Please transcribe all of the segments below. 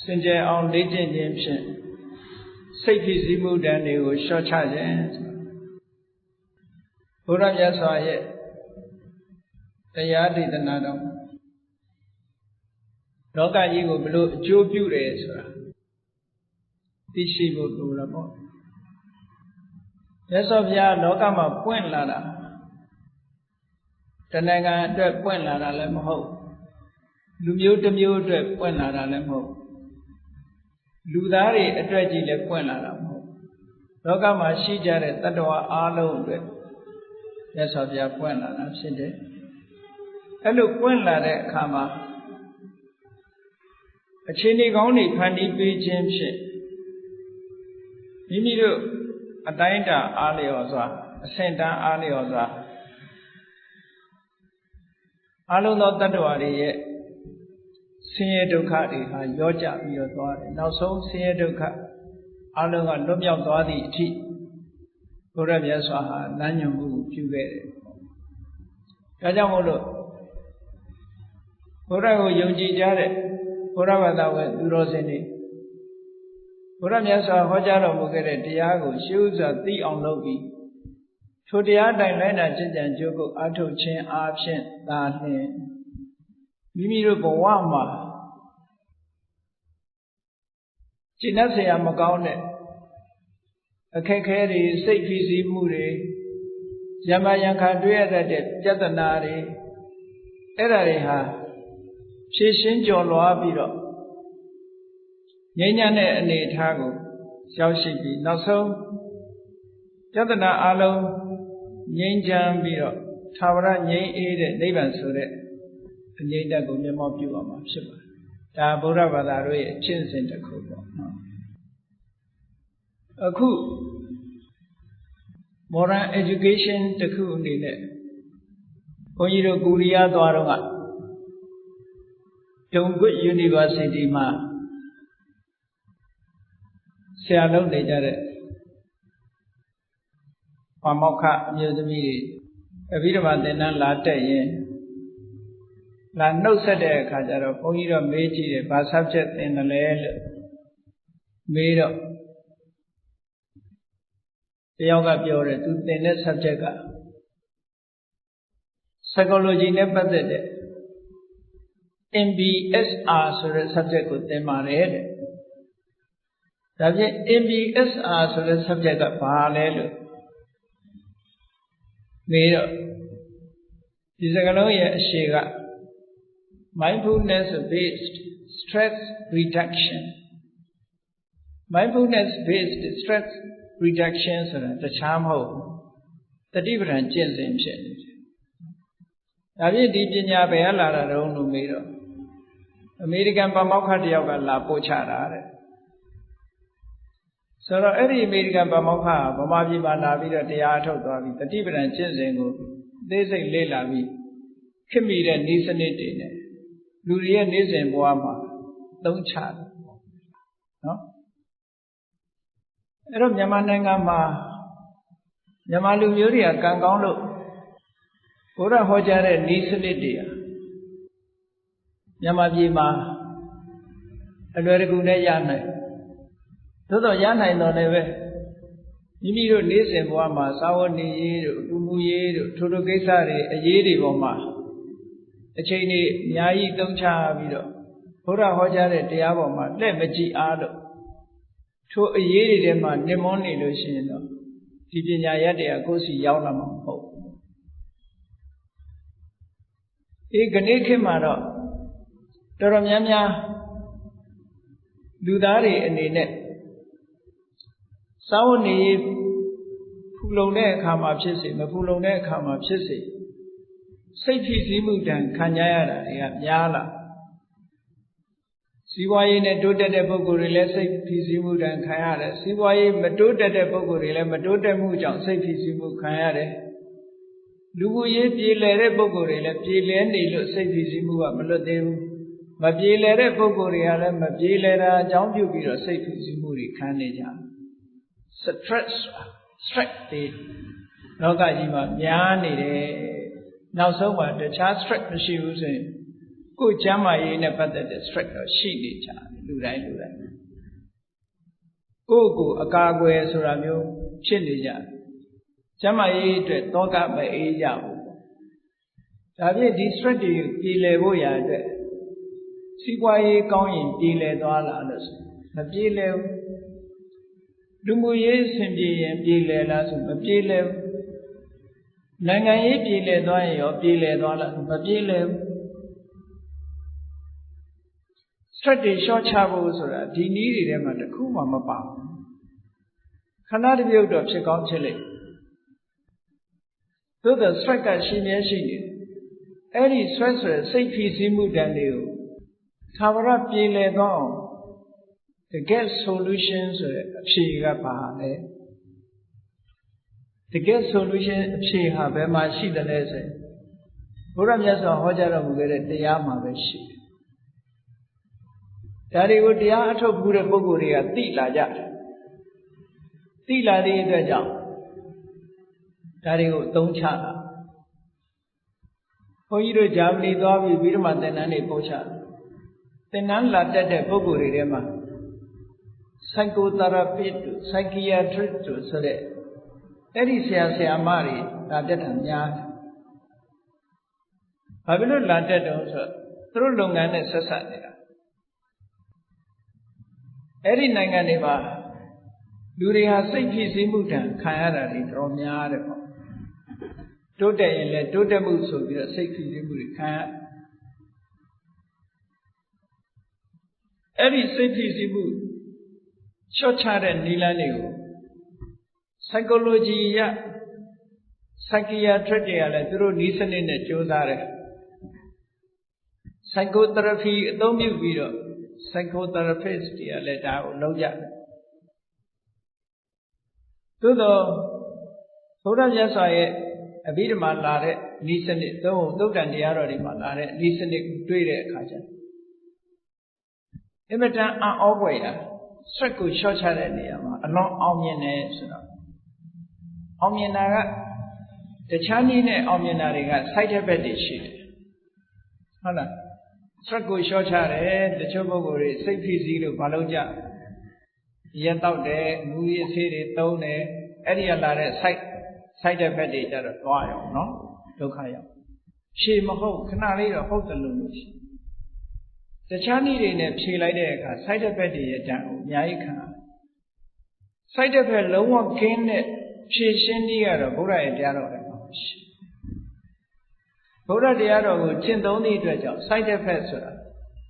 စင်ကြယ်အောင်လေ့ကျင့်ခြင်းဖြင့်စိတ်ဖြစ်စည်းမှုတန်တွေကိုလျှော့ချခြင်းဘုရားမြတ်စွာရဲ့တရားဒေသနာတော်လောကကြီးကိုဘလို့အကျိုးပြုတယ်ဆိုတာသိရှိဖို့လိုတာပေါ့မြတ်စွာဘုရားလောကမှာပွင့်လာတာတဏ္ဍာန်အတွက်ပွင့်လာတာလည်းမဟုတ်လူမျိုးတစ်မျိုးအတွက်ပွင့်လာတာလည်းမဟုတ်လူသားတွေအတွက်ကြီးလည်းပွင့်လာတာမဟုတ်လောကမှာရှိကြတဲ့တတ္တဝါအားလုံးအတွက်မြတ်စွာဘုရားပွင့်လာတာဖြစ်တယ်အဲ့လိုပွင့်လာတဲ့အခါမှာအခြေအနေကောင်းတွေဖန်တီးပေးခြင်းဖြင့်မိမိတို့အတိုင်းအတာအားလျော်စွာအဆင့်တန်းအားလျော်စွာအလုံးသောတတ္တဝါတွေရဲ့ဆင်းရဲဒုက္ခတွေဟာရောကြပြီးတော့သွားတယ်နောက်ဆုံးဆင်းရဲဒုက္ခအလုံးကလွတ်မြောက်သွားသည့်အထိဘုရားမြတ်စွာဟာလမ်းညွှန်မှုပြုခဲ့တယ်ဒါကြောင့်မို့လို့ဘုရားကိုယုံကြည်ကြတဲ့ဘုရားဘာသာဝင်သူတော်စင်တွေဘုရားမြတ်စွာဟောကြားတော်မူခဲ့တဲ့တရားကိုရှေးဥစွာသိအောင်လုပ်ပြီးထိုတရားတိုင်းလိုက်နာကျင့်ကြံကြိုးကိုအားထုတ်ခြင်းအားဖြင့်သာလျှင်မိမိတို့ဘဝမှာကျင့်တတ်เสียမကောင်းတဲ့အခက်ခဲတွေစိတ်ဖိစီးမှုတွေယမယံခါတွေ့ရတဲ့ပြဿနာတွေအဲ့ဒါတွေဟာဖြည့်ရှင်းကျော်လွှားပြီးတော့ငြိမ်းချမ်းတဲ့အနေအထားကိုရောက်ရှိပြီးနောက်ဆုံးပြဿနာအလုံးငြိမ်းချမ်းပြီးတော့သာဝရငြိမ်းအေးတဲ့နိဗ္ဗာန်ဆိုတဲ့အငြိမ့်တက်ကိုမျက်မှောက်ပြုပါမှာဖြစ်ပါတယ်။ဒါဗုဒ္ဓဘာသာတို့ရဲ့အကျင့်စဉ်တစ်ခုပေါ့နော်။အခု modern education တစ်ခုအနေနဲ့ဘုန်းကြီးတို့ကိုရီးယားသွားတော့ကDongguk University မှာဆရာလုပ်နေကြတဲ့ပါမောက္ခအမျိုးသမီးတွေအဘိဓမ္မာသင်တန်းလာတက်ရင်လာနှုတ်ဆက်တဲ့အခါကျတော့ဘုန်းကြီးတော့မေးကြည့်တယ်ဘာ subject သင်တယ်လဲလို့မေးတော့တယောက်ကပြောတယ်သူသင်တဲ့ subject က psychology နဲ့ပတ်သက်တဲ့MBSR ဆိုတဲ့ subject ကိုသင်ပါတယ်တဲ့ဒါဖြင့် MBSR ဆိုတဲ့ subject ကဘာလဲလို့မေးတော့ဒီစကားလုံးရဲ့အရှေ့က mindfulness based stress reduction mindfulness based stress reduction ဆိုတာတခြားမဟုတ်တတိပဌာန်ကျင့်စဉ်ဖြစ်နေတယ်ဒါဖြင့်ဒီပညာဘယ်ကလာတာတုံးလို့မေးတော့အမေရိကန်ပါမောက္ခတယောက်ကလာပို့ချတာတဲ့ဆိုတော့အဲ့ဒီအမေရိကန်ပါမောက္ခကဗမာပြည်မှာလာပြီးတော့တရားထုတ်သွားပြီးတတိပဌာန်ကျင့်စဉ်ကိုသိစိတ်လေ့လာပြီးခင်မိတဲ့ဤစနစ်တွေနဲ့လူတွေရဲ့နေ့စဉ်ဘဝမှာသုံးချတယ်နော်အဲ့တော့မြန်မာနိုင်ငံမှာမြန်မာလူမျိုးတွေကကံကောင်းလို့ဘုရားဟောကြားတဲ့ဤစနစ်တွေမြန်မာပြည်မှာအလွယ်တကူနဲ့ရနိုင်သို့တော့ရနိုင်တော့လည်းပဲမိမိတို့နေ့စဉ်ဘဝမှာစာဝတ်နေရေးတို့လူမှုရေးတို့ထိုတို့ကိစ္စတွေအရေးတွေပေါ်မှာအချိန်တွေအများကြီးသုံးချပြီးတော့ဘုရားဟောကြားတဲ့တရားပေါ်မှာလက်မကြည့်အားလို့ထိုအရေးတွေထဲမှာနှိမ့်မွန်းနေလို့ရှိရင်တော့ဒီပညာရတရားကိုယ်စီရောက်လာမှာမဟုတ်ဘူးဒီကနေ့ခေတ်မှာတော့တော်တော်များများလူသားတွေအနေနဲ့စာဝတ်နေရေးဖူလုံတဲ့အခါမှာဖြစ်စေမဖူလုံတဲ့အခါမှာဖြစ်စေစိတ်ဖြစ်စည်းမှုတန်ခံကြရတာတွေကများလာစီးပွားရေးနဲ့တိုးတက်တဲ့ပုဂ္ဂိုလ်တွေလည်းစိတ်ဖြစ်စည်းမှုတန်ခံရတယ်စီးပွားရေးမတိုးတက်တဲ့ပုဂ္ဂိုလ်တွေလည်းမတိုးတက်မှုကြောင့်စိတ်ဖြစ်စည်းမှုခံရတယ်လူမှုရေးပြေလည်တဲ့ပုဂ္ဂိုလ်တွေလည်းပြေလည်နေလို့စိတ်ဖြစ်စည်းမှုကမလွတ်သေးဘူးမပြေလည်တဲ့ပုဂ္ဂိုလ်တွေကလည်းမပြေလည်တာအကြောင်းပြုပြီးတော့စိတ်ဖြစ်စည်းမှုတွေခံနေကြstress တွေလောကကြီးမှာများနေတယ်နောက်ဆုံးမှာတခြား stress မရှိဘူးဆိုရင်ကိုယ်ကျမ်းမာရေးနဲ့ပတ်သက်တဲ့ stress တော့ရှိနေကြတယ် လူတိုင်းကိုအကာအကွယ်ဆိုတာမျိုးဖြစ်နေကြကျမ်းမာရေးအတွက်တောကမအေးကြဘူးဒါဖြင့်ဒီ stress တွေပြည်လည်ဖို့ရာအတွက်စီးပွားရေးကောင်းရင်ပြည်လည်သွားလားလို့ဆိုမပြည်လည်ဘူးလူမှုရေးအဆင်ပြေရင်ပြည်လည်လားဆိုမပြည်လည်ဘူးနိုင်ငံရေးပြည်လည်သွားရင်ရောပြည်လည်သွားလားမပြည်လည်ဘူးstress တွေလျှော့ချဖို့ဆိုတာဒီနည်းတွေထဲမှာတစ်ခုမှမပါဘူးခဏတစ်ပြုတ်တော့ဖြစ်ကောင်းဖြစ်လိမ့်သို့သော stress ကရှိနေတယ်အဲ့ဒီ stress ဆိုတဲ့စိတ်ဖိစီးမှုတန်တွေကိုသာဝရပြည်လည်သွားအောင်တကယ် solution ဆိုတဲ့အဖြေကပါလဲတကယ် solution အဖြေဟာဘယ်မှာရှိတယ်လဲဆိုရင်ဘုရားမြတ်စွာဟောကြားတော်မူခဲ့တဲ့တရားမှာပဲရှိတယ်ဒါတွေကိုတရားအထုတ်မှုတဲ့ပုဂ္ဂိုလ်တွေကသိလာကြတယ်သိလာတဲ့အတွက်ကြောင့်ဒါတွေကိုအသုံးချတာဘုန်းကြီးတို့ဂျာမနီသွားပြီးဓမ္မသင်တန်းတွေပို့ချတယ်သင်တန်းလာတက်တဲ့ပုဂ္ဂိုလ်တွေထဲမှာ psychotherapist တို့ psychiatrist တို့ဆိုတဲ့အဲ့ဒီဆရာမတွေလာတက်တာများတယ်ဘာဖြစ်လို့လာတက်တော့ဆိုတော့သူတို့လုပ်ငန်းနဲ့ဆက်ဆက်နေတာအဲ့ဒီနိုင်ငံတွေမှာလူတွေဟာစိတ်ဖြစ်စည်းမှုတန်ခံရတာတွေတော်များတယ်ပေါ့တိုးတက်ရင်လည်းတိုးတက်မှုဆိုပြီးတော့စိတ်ဖြစ်စည်းမှုတွေခံရအဲ့ဒီစိတ်ဖြစ်စည်းမှုလျှော့ချတဲ့နည်းလမ်းတွေကို psychology ရ psychiatric တွေကလည်းသူတို့နည်းစနစ်နဲ့ကြိုးစားတယ် psychotherapy အသုံးပြုပြီးတော့ psychotherapist တွေကလည်းဒါကိုလုပ်ကြတယ်သို့တော့ဘုရားမြတ်စွာရဲ့အဘိဓမ္မာလာတဲ့နည်းစနစ်သုတ်တန်တရားတော်တွေမှာလာတဲ့နည်းစနစ်ကိုတွေ့တဲ့အခါကျအင်မတန်အံ့ဩဖွယ်ရာ stress ကိုလျှော့ချတဲ့နေရာမှာအလွန်အောင်မြင်တယ်ဆိုတော့အောင်မြင်တာကတခြားနည်းနဲ့အောင်မြင်တာတွေက side effect တွေရှိတယ်ဟုတ်လား stress ကိုလျှော့ချတယ်တချို့ပုဂ္ဂိုလ်တွေစိတ်ဖိစီးလို့မလုပ်ကြရက်တော့တယ်မူရည်ဆေးတွေသုံးတယ်အဲ့ဒီကလာတဲ့ side effect တွေကြတော့သွားရောနော်ဒုက္ခရောက်ဖြေမဟုတ်ခဏလေးတော့ဟုတ်တယ်လို့ရှိတခြားနည်းတွေနဲ့ဖြေလိုက်တဲ့အခါ side effect တွေရဲ့တန်ကိုအများကြီးခံရ side effect လုံးဝကင်းတဲ့ဖြေရှင်းနည်းကတော့ဘုရားရဲ့တရားတော်လည်းမရှိဘုရားတရားတော်ကိုကျင့်သုံးသည့်အတွက်ကြောင့် side effect ဆိုတာ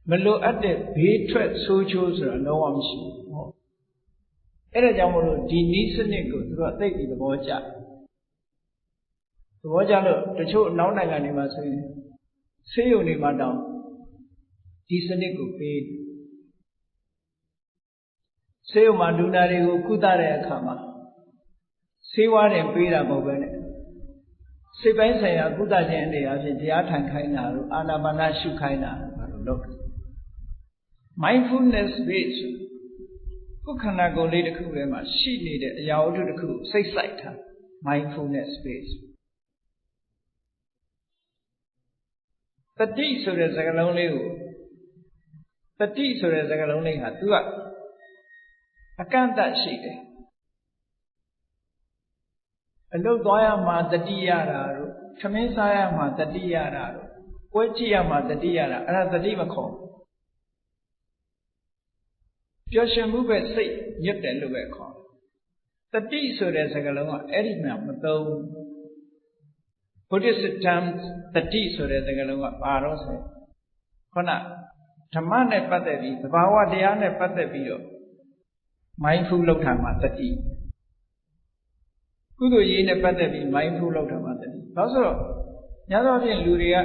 မလိုအပ်တဲ့ဘေးထွက်ဆိုးချိုးဆိုတာလုံးဝမရှိဘူးဟုတ်အဲ့ဒါကြောင့်မို့လို့ဒီနည်းစနစ်ကိုသူတို့သိပြီးသဘောကျလို့တချို့နောက်နိုင်ငံတွေမှာဆိုရင်ဆေးရုံတွေမှာတောင်ဒီစနစ်ကိုပေးဆေးရုံမှာလူနာတွေကိုကုသတဲ့အခါမှာဆေးဝါးတွေပေးတာမဟုတ်ပဲနဲ့စိတ်ပိုင်းဆိုင်ရာကုသခြင်းတွေအပြင်တရားထိုင်ခိုင်းတာတို့အာနာပါနရှုခိုင်းတာတို့လုပ်တယ် mindfulness based ကိုယ်ခန္ဓာကိုယ်လေးတစ်ခုထဲမှာရှိနေတဲ့အရာဝတ္ထုတစ်ခုစိတ်ဆိုင်ထား mindfulness based တတိဆိုတဲ့စကားလုံးလေးကိုတတိဆိုတဲ့စကားလုံးလေးဟာသူကအကန့်အသတ်ရှိတယ်အလုပ်သွားရမှာတတိရတာတို့ခမင်းစားရမှာတတိရတာတို့ပွဲကြည့်ရမှာတတိရတာအဲ့ဒါတတိမခေါ်ပျော်ရွှင်မှုပဲစိတ်ညစ်တယ်လို့ပဲခေါ်တတိဆိုတဲ့စကားလုံးကအဲ့ဒီမှာမသုံး Buddhist term တတိဆိုတဲ့စကားလုံးကဘာတော့ဆိုခုနဓမ္မနဲ့ပတ်သက်ပြီးသဘာဝတရားနဲ့ပတ်သက်ပြီးတော့ mindful လောက်တာမှာတတိကုသိုလ်ရေးနဲ့ပတ်သက်ပြီး mindful လောက်တာမှာတတိဘာလို့ဆိုတော့ညာတော့ဖြင့်လူတွေက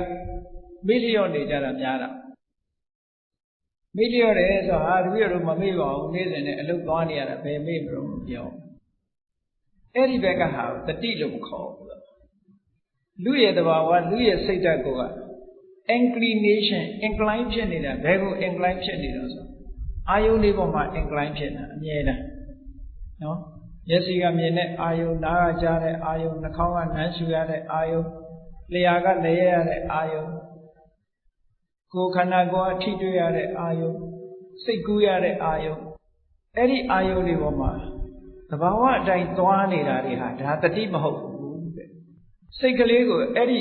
မေ့လျော့နေကြတာများတာမေ့လျော့တယ်ဆိုဟာတပည့်တော်မမေ့ပါဘူးနေ့စဉ်နဲ့အလုပ်သွားနေရတာဘယ်မေ့မလို့မပြောအဲ့ဒီဘက်ကဟာတတိလို့မခေါ်ဘူးလူရဲ့သဘာဝလူရဲ့စိတ်ဓာတ်ကိုက inclination incline ဖြစ်နေတာဘယ်ကို incline ဖြစ်နေတော့ဆိုအာယုန်လေးပေါ်မှာ incline ဖြစ်နေတာအမြဲတမ်းနော်မျက်စိကမြင်တဲ့အာယုန်နားကကြားတဲ့အာယုန်နှာခေါင်းကနမ်းရှူရတဲ့အာယုန်လျှာကလဲရတဲ့အာယုန်ကိုယ်ခန္ဓာကိုယ်အထိတွေ့ရတဲ့အာယုန် စိတ်ကူးရတဲ့အာယုအဲ့ဒီအာယုတွေပေါ်မှာသဘာဝအတိုင်းသွားနေတာတွေဟာဒါတတိမဟုတ်ဘူးတဲ့စိတ်ကလေးကိုအဲ့ဒီ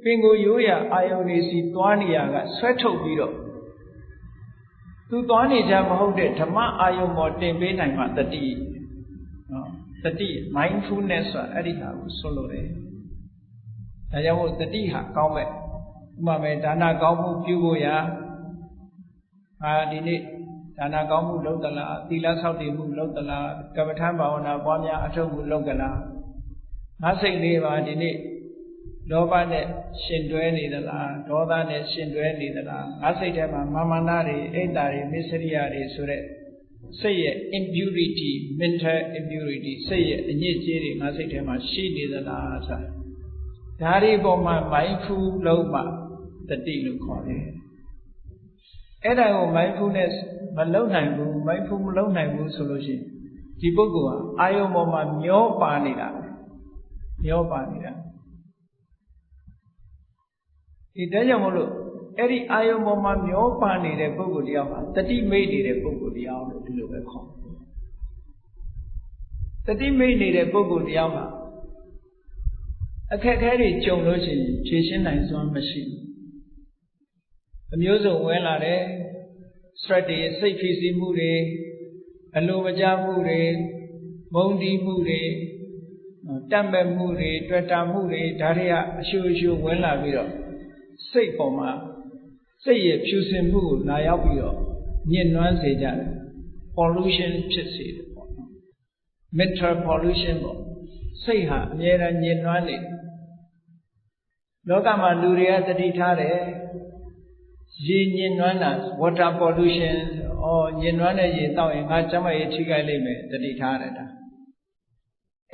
ပင်ကိုရိုးရာအာယုတွေစီသွားနေရကဆွဲထုတ်ပြီးတော့သူသွားနေကြမဟုတ်တဲ့ဓမ္မအာယုပေါ်တင်ပေးနိုင်မှတတိနော်တတိ mindfulness ဆိုတာအဲ့ဒီဟာကိုဆိုလိုတယ်ဒါကြောင့်မို့တတိဟာကောင်းမဲ့ဥပမာဒါနကောင်းမှုပြုဖို့ရာဒီနေ့ဒါနကောင်းမှုလုပ်သလားသီလဆောက်တည်မှုလုပ်သလားကမ္မထဘာဝနာပွားများအထောက်မှုလုပ်ကြလားငါစိတ်လေးပါဒီနေ့လောဘနဲ့ရှင်တွဲနေသလားဒေါသနဲ့ရှင်တွဲနေသလားငါစိတ်ထဲမှာမာနတွေအိတ်တာတွေမစ္စရိယတွေဆိုတဲ့စိတ်ရဲ့ impurity mental impurity စိတ်ရဲ့အညစ်အကြေးတွေငါစိတ်ထဲမှာရှိနေသလားဆိုတာဒါတွေပေါ်မှာ mindful လုံးမှတတိလို့ခေါ်တယ်အဲ့ဒါကို mindfulness မလုပ်နိုင်ဘူး mindful မလုပ်နိုင်ဘူးဆိုလို့ရှိရင်ဒီပုဂ္ဂိုလ်ဟာအာယုံပေါ်မှာမျောပါနေတာဒီတဲကြောင့်မလို့အဲ့ဒီအာယုံပေါ်မှာမျောပါနေတဲ့ပုဂ္ဂိုလ်တယောက်ဟာတတိမိတ်နေတဲ့ပုဂ္ဂိုလ်တယောက်လို့ဒီလိုပဲခေါ်တတိမိတ်နေတဲ့ပုဂ္ဂိုလ်တယောက်ဟာအခက်အခဲတွေကြုံလို့ရှိရင်ဖြေရှင်းနိုင်စွမ်းမရှိဘူးအမျိုးစုံဝင်လာတယ် stress တွေစိတ်ဖိစီးမှုတွေအလိုမကျမှုတွေမုန်းတီးမှုတွေတတ်မဲ့မှုတွေတွေ့တာမှုတွေဒါတွေကအရှူအရှူဝင်လာပြီးတော့စိတ်ပေါ်မှာစိတ်ရဲ့ဖြူစင်မှုကိုလာရောက်ပြီးတော့ညှဉ်းနှွမ်းစေကြတယ် pollution ဖြစ်စေတယ်ပေါ့နော် mental pollution ပေါ့စိတ်ဟာအမြဲတမ်းညှဉ်းနှွမ်းနေတယ်လောကမှာလူတွေကတတိထားတယ်ရေညှဉ်းနှွမ်းတာ water pollution ညှဉ်းနှွမ်းတဲ့ရေတောက်ရင်ငါကျန်းမာရေးထိခိုက်လိမ့်မယ်တတိထားတယ်ဒါ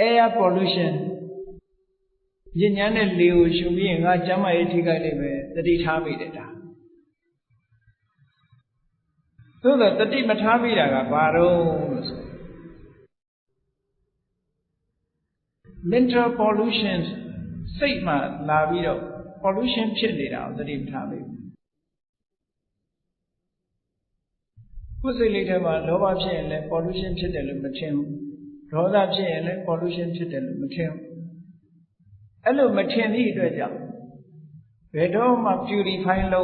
air pollution ညဉ့်ညမ်းတဲ့လေကိုရှုပြီးရင်ငါကျန်းမာရေးထိခိုက်လိမ့်မယ်တတိထားမိတယ်ဒါသို့သောတတိမထားမိတာကဘာတော့လို့ဆို mental pollution စိတ်မှာလာပြီးတော့ pollution ဖြစ်နေတာကိုတတိမထားမိဘူးကိုယ်စိတ်လေးထဲမှာလောဘဖြစ်ရင်လည်း pollution ဖြစ်တယ်လို့မထင်ဘူးဒေါသဖြစ်ရင်လည်း pollution ဖြစ်တယ်လို့မထင်ဘူးအဲ့လိုမထင်သည့်အတွက်ကြောင့်ဘယ်တော့မှ purify လု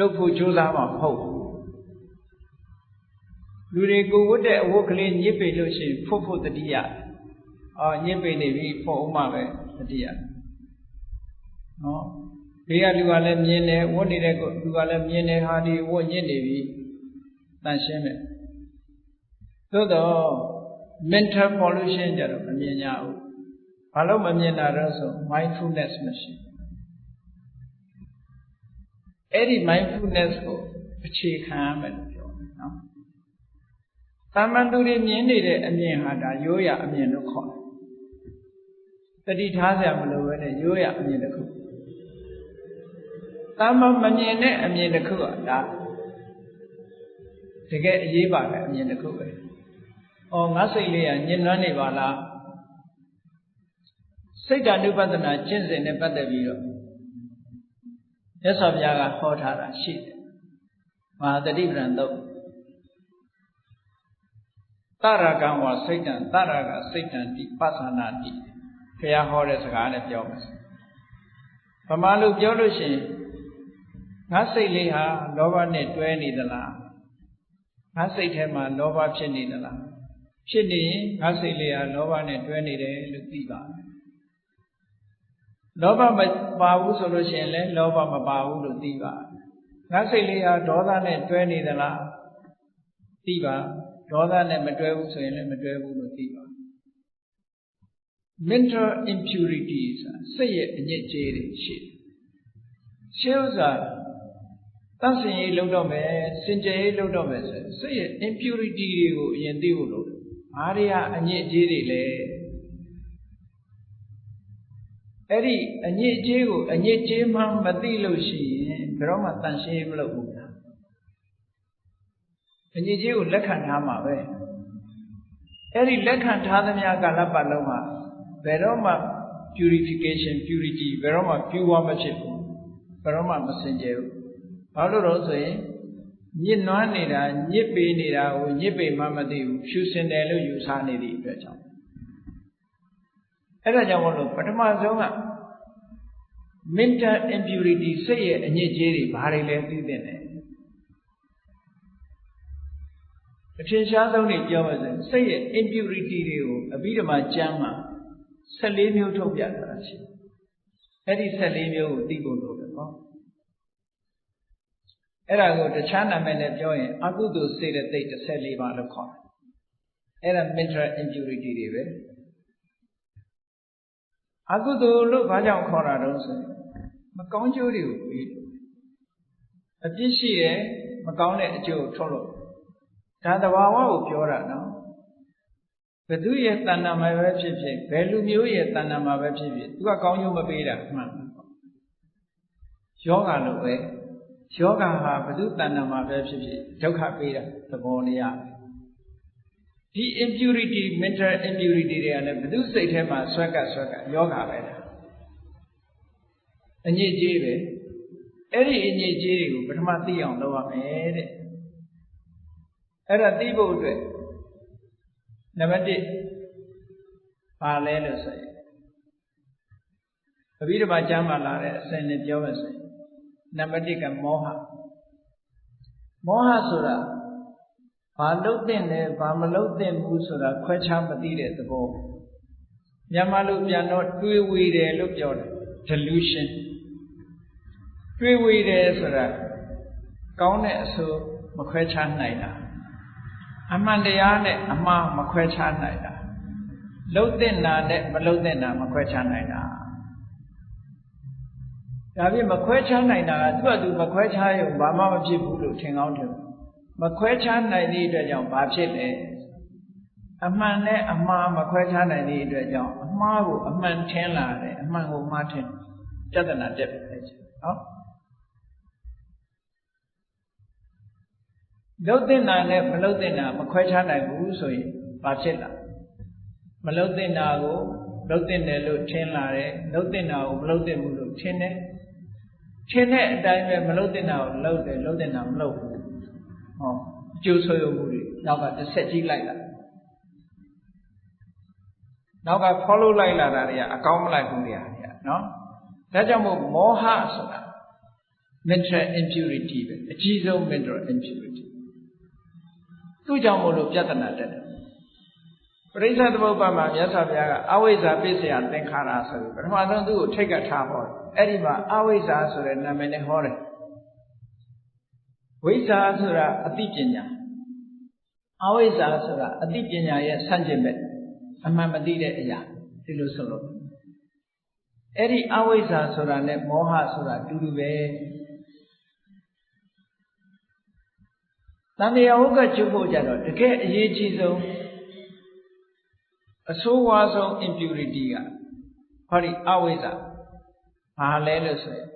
ပ်ဖို့ကြိုးစားမှာမဟုတ်ဘူးလူတွေကိုဝတ်တဲ့အဝတ်ကလေးညစ်ပေလို့ရှိရင်ဖို့တတိယညစ်ပေနေပြီဖို့အောင်မှပဲတတိယနော်ဘေးကလူကလည်းမြင်တယ်ဝတ်နေတဲ့လူကလည်းမြင်တယ်ဟာဒီဝတ်ညစ်နေပြီတန်ရှင်းမယ်သို့တော့ mental pollution ကြတော့မမြင်ကြဘူးဘာလို့မမြင်တာလဲဆို mindfulness မရှိအဲ့ဒီ mindfulness ကိုအခြေခံရမယ်လို့ပြောတယ်နော်တာမန်သူတွေမြင်နေတဲ့အမြင်ဟာဒါရိုးရာအမြင်လို့ခေါ်တယ်တတိထားစရာမလိုဘဲနဲ့ရိုးရာအမြင်တစ်ခုတာမန်မမြင်တဲ့အမြင်တစ်ခုကဒါတကယ်အရေးပါတဲ့အမြင်တစ်ခုပဲငါစိတ်လေးကညှဉ်းနှွမ်းနေပါလားစိတ်ဓာနုပဒနာကျင့်စဉ်နဲ့ပတ်သက်ပြီးတော့မြတ်စွာဘုရားကဟောထားတာရှိတယ်။မဟာတတိပဒံသုတ်တရကံဝစိတ်တံတရကစိတ်တံတိပသနာတိဘုရားဟောတဲ့စကားနဲ့ပြောမယ်။ဗမာလူပြောလို့ရှိရင်ငါစိတ်လေးဟာလောဘနဲ့တွဲနေသလားငါစိတ်ထဲမှာလောဘဖြစ်နေသလားဖြစ်နေရင်ငါစိတ်လေးဟာလောဘနဲ့တွဲနေတယ်လို့သိပါမယ်လောဘမပါဘူးဆိုလို့ရှိရင်လည်းလောဘမပါဘူးလို့သိပါငါစိတ်လေးဟာဒေါသနဲ့တွဲနေသလားသိပါဒေါသနဲ့မတွဲဘူးဆိုရင်လည်းမတွဲဘူးလို့သိပါ mental impurity စိတ်ရဲ့အညစ်အကြေးတွေရှိတယ်ရှင်းဥစွာတန့်စင်ရေးလုပ်တော့မယ်စင်ကြယ်ရေးလုပ်တော့မယ်ဆိုစိတ်ရဲ့ impurity တွေကိုအရင်သိဖို့လို့ဘာတွေကအညစ်အကြေးတွေလဲအဲ့ဒီအညစ်အကြေးကိုအညစ်အကြေးမှမသိလို့ရှိရင်ဘယ်တော့မှတန်ရှင်းမလုပ်ဘူးလားအညစ်အကြေးကိုလက်ခံထားမှာပဲအဲ့ဒီလက်ခံထားသမျှကာလပတ်လုံးမှာဘယ်တော့မှ purification purity ဘယ်တော့မှ pure မဖြစ်ဘူးဘယ်တော့မှမစင်ကြယ်ဘူးဘာလို့လဲဆိုရင် ညစ်နွမ်းနေတာညစ်ပေနေတာကိုညစ်ပေမှမသိဘူးဖြူစင်တယ်လို့ယူဆနေသည့်အတွက်ကြောင့်အဲ့ဒါကြောင့်မလို့ပထမဆုံးက mental impurity စိတ်ရဲ့အညစ်အကြေးတွေဘာတွေလဲသိတဲ့တယ်အထင်ရှားဆုံးတွေပြောပါစို့စိတ်ရဲ့ impurity တွေကိုအဘိဓမ္မာကျမ်းမှာ14မျိုးထုတ်ပြထားတာရှိတယ်အဲ့ဒီ14မျိုးကိုသိဖို့လိုတယ်နော်အဲ့ဒါကိုတခြားနာမည်နဲ့ပြောရင်အကုသိုလ်စေတသိက်14ပါးလို့ခေါ်တယ်အဲ့ဒါ mental impurity တွေပဲအကုသိုလ်လို့ဘာကြောင့်ခေါ်တာတုံးဆိုရင်မကောင်းကျိုးတွေကိုပြီးအပြစ်ရှိတယ်မကောင်းတဲ့အကျိုးကိုထုတ်လို့ဒါသဘာဝကိုပြောတာနော်ဘယ်သူရဲ့တဏ္ဍာမှာပဲဖြစ်ဖြစ်ဘယ်လူမျိုးရဲ့တဏ္ဍာမှာပဲဖြစ်ဖြစ်သူကကောင်းကျိုးမပေးတာမှန်ယောဂလို့ပဲယောဂဟာဘယ်သူတဏ္ဍာမှာပဲဖြစ်ဖြစ်ဒုက္ခပေးတာသဘောတရားဒီ impurity mental impurity တွေကလည်းဘယ်သူစိတ်ထဲမှာဆွဲကပ်ယောဂပဲလားအညစ်အကြေးပဲအဲ့ဒီအညစ်အကြေးတွေကိုပထမသိအောင်လုပ်ရမယ်တဲ့အဲ့ဒါသိဖို့အတွက်နံပါတ်1ပါလဲလို့ဆိုရင်အဘိဓမ္မာကျမ်းမှာလာတဲ့အစဉ်နဲ့ပြောမယ်ဆိုရင်နံပါတ်1ကမောဟဆိုတာဘာလုပ်တဲ့လဲဘာမလုပ်တဲ့ဘူးဆိုတာခွဲခြားမသိတဲ့သဘောမြန်မာလူပြန်တော့တွေးဝေတယ်လို့ပြောတယ် delusion တွေးဝေတယ်ဆိုတာကောင်းတဲ့အဆိုးမခွဲခြားနိုင်တာအမှန်တရားနဲ့အမှားမခွဲခြားနိုင်တာလှုပ်တဲ့နာနဲ့မလှုပ်တဲ့နာမခွဲခြားနိုင်တာဒါဖြင့်မခွဲခြားနိုင်တာကသူ့အတူမခွဲခြားရုံဘာမှမဖြစ်ဘူးလို့ထင်ကောင်းတယ်မခွဲခြားနိုင်တဲ့အတွက်ကြောင့်ဘာဖြစ်လဲအမှန်နဲ့အမှားမခွဲခြားနိုင်တဲ့အတွက်ကြောင့်အမှားကိုအမှန်ထင်လာတယ်အမှန်ကိုမှားထင်ပြဿနာတက်ပြီနော်လှုပ်တဲ့နာနဲ့မလှုပ်တဲ့နာမခွဲခြားနိုင်ဘူးဆိုရင်ဘာဖြစ်လာမလှုပ်တဲ့နာကိုလှုပ်တဲ့တယ်လို့ထင်လာတယ်လှုပ်တဲ့နာကိုမလှုပ်တဲ့ဘူးလို့ထင်တယ်ထင်တဲ့အတိုင်းပဲမလှုပ်တဲ့နာကိုလှုပ်တယ်လှုပ်တဲ့နာမလှုပ်ဘူးဟောအကျိုးဆိုးရမှုတွေနောက်ကတစ်ဆက်ကြီးလိုက်လာနောက်က follow လိုက်လာတာတွေကအကောင်းမလိုက်ဘူးတွေကနော်ဒါကြောင့်မို့မောဟဆိုတာ mental impurity ပဲအကြီးဆုံး mental impurity သူ့ကြောင့်မို့လို့ပြဿနာတက်တယ်ပရိစ္ဆေသမုပ္ပါမှာမြတ်စွာဘုရားကအဝိဇ္ဇာပစ္စယသင်္ခါရဆိုပြီးပထမဆုံးသူ့ကိုထိတ်ကထားဟောတယ်အဲ့ဒီမှာအဝိဇ္ဇာဆိုတဲ့နာမည်နဲ့ဟောတယ်ဝိဇ္ဇာဆိုတာအသိပညာအဝိဇ္ဇာဆိုတာအသိပညာရဲ့ဆန့်ကျင်ဘက်အမှန်မသိတဲ့အရာဒီလိုဆိုလို့အဲ့ဒီအဝိဇ္ဇာဆိုတာနဲ့မောဟဆိုတာတူတူပဲတဏှာဝုကကျွဖို့ကြတော့တကယ်အရေးကြီးဆုံးအဆိုးဝါးဆုံး impurity ကဟောဒီအဝိဇ္ဇာဘာလဲလို့ဆိုရင်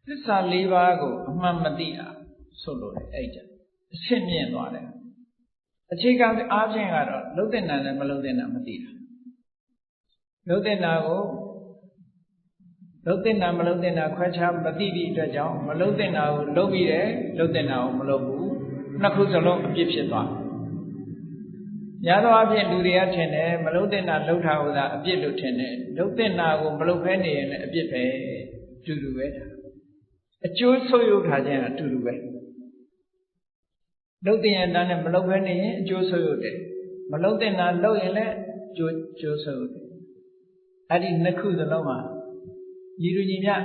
သစ္စာ၄ပါးကိုအမှန်မသိတာဆိုလို့အဲ့ကြအရှင်းမြင့်သွားတယ်အခြေခံအားဖြင့်ကတော့လှုပ်တဲ့နာနဲ့မလှုပ်တဲ့နာမသိတာလှုပ်တဲ့နာကိုလှုပ်တဲ့နာမလှုပ်တဲ့နာခွဲခြားမသိသည့်အတွက်ကြောင့်မလှုပ်တဲ့နာကိုလှုပ်ပြီးတယ်လှုပ်တဲ့နာကိုမလှုပ်ဘူးနှစ်ခုစလုံးအပြစ်ဖြစ်သွားညာတော့အဖြစ်လူတွေကထင်တယ်မလှုပ်တဲ့နာလှုပ်တာကအပြစ်လို့ထင်တယ်လှုပ်တဲ့နာကိုမလှုပ်ဖဲနေရင်လည်းအပြစ်ပဲတူတူပဲအကျိုးဆုပ်ယုတ်ထားခြင်းအတူတူပဲလှုပ်တဲ့နာနဲ့မလှုပ်ဖဲနေရင်အကျိုးဆုပ်ယုတ်တယ်မလှုပ်တဲ့နာလှုပ်ရင်လည်းအကျိုးဆုပ်ယုတ်တယ်အဲ့ဒီနှစ်ခုစလုံးမှာညီလူညီမျှ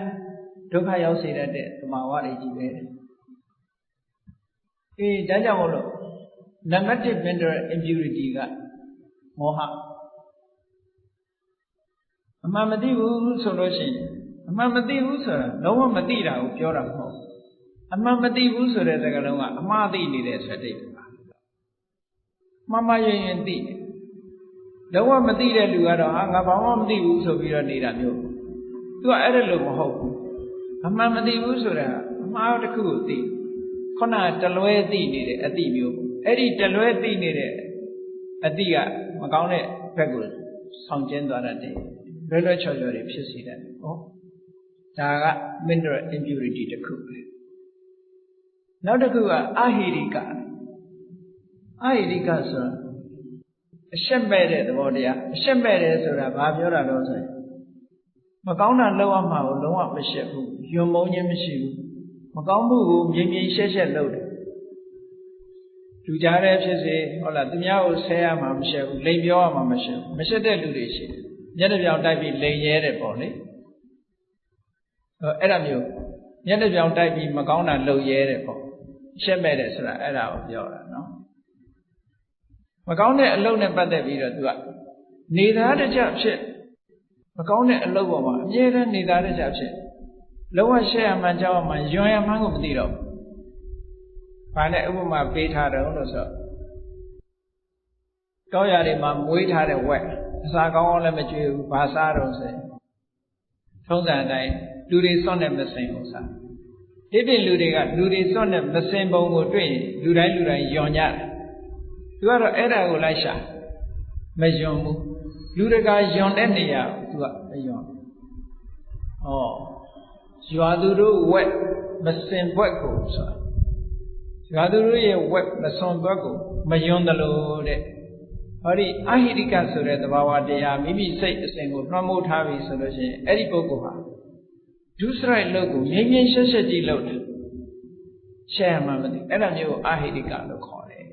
ဒုက္ခရောက်စေတတ်တဲ့သမာဝတွေကြီးပဲအေးဒါကြောင့်မို့လို့နံပါတ်1 mental impurity ကမောဟအမှန်မသိဘူးဆိုလို့ရှိရင်အမှန်မသိဘူးဆိုတာလုံးဝမသိတာကိုပြောတာမဟုတ်အမှန်မသိဘူးဆိုတဲ့စကားလုံးကအမှားသိနေတဲ့ဆိုတဲ့ပါမှန်ရင်သိတယ်လုံးဝမသိတဲ့လူကတော့ဟာငါဘာမှမသိဘူးဆိုပြီးတော့နေတာမျိုးသူကအဲ့ဒါလို့မဟုတ်ဘူးအမှန်မသိဘူးဆိုတာအမှားတစ်ခုကိုသိခုနတလွဲသိနေတဲ့အတိမျိုးအဲ့ဒီတလွဲသိနေတဲ့အတိကမကောင်းတဲ့ဘက်ကိုဆောင်ကျဉ်သွားတတ်တယ်လွဲချော်တွေဖြစ်စေတယ်ဟောဒါက mental impurity တစ်ခုပဲ နောက်တစ်ခုကအဟိရိကဆိုတာအရှက်မဲ့တဲ့သဘောတရားအရှက်မဲ့တယ်ဆိုတာဘာပြောတာလဲဆိုရင်မကောင်းတာလုပ်ရမှာကိုလုံးဝမရှက်ဘူးယွံမုန်းခြင်းမရှိဘူးမကောင်းမှုကိုမြင်မြင်ရှက်ရှက်လုပ်တယ်လူကြားတဲ့ဖြစ်စေဟုတ်လားသူများကိုဆဲရမှာမရှက်ဘူးလိန်ပြောရမှာမရှက်ဘူးမရှက်တဲ့လူတွေရှိတယ်မျက်နှာပြောင်တိုက်ပြီးလိန်ရဲတယ်ပေါ့လေအဲ့ဒါမျိုးမျက်နှာပြောင်တိုက်ပြီးမကောင်းတာလုပ်ရဲတယ်ပေါ့ရှက်မဲ့တယ်ဆိုတာအဲ့ဒါကိုပြောတာနော်မကောင်းတဲ့အလုပ်နဲ့ပတ်သက်ပြီးတော့သူကနေသားတကြဖြစ်မကောင်းတဲ့အလုပ်ပေါ်မှာအမြဲတမ်းနေသားတကြဖြစ်လုံးဝရှက်ရမှကြောက်ရမှယွံရမှကိုမသိတော့ဘူးဘာနဲ့ဥပမာပေးထားတယ်လို့ဆိုတောရတွေမှာမွေးထားတဲ့ဝက်အစာကောင်းအောင်လည်းမကြွေဘူးဘာစားတော့ဆိုထုံးစံအတိုင်းလူတွေစွန့်တဲ့မစင်ကိုစားဒီပြင်လူတွေကလူတွေစွန့်တဲ့မစင်ပုံကိုတွေ့ရင်လူတိုင်းယွံကြတယ်သူကတော့အဲ့ဒါကိုလိုက်ရှာမယွံဘူးလူတကာယွံတဲ့နေရာသူကမယွံရွာသူတို့ဝက်မစင်ဘွက်ကိုဆိုတာရွာသူတို့ရဲ့ဝက်မစွန်ဘွက်ကိုမယွံတယ်လို့တဲ့ဟောဒီအဟိရိကဆိုတဲ့သဘာဝတရားမိမိစိတ်အစဉ်ကိုနှွမ်းမိုးထားပြီဆိုလို့ရှိရင်အဲ့ဒီပုဂ္ဂိုလ်ဟာဒုစရိုက်လုပ်ကိုမြင်းမြင်းရှက်ရှက်ကြီးလုပ်တယ်ရှက်ရမှမသိအဲ့ဒါမျိုးကိုအဟိရိကလို့ခေါ်တယ်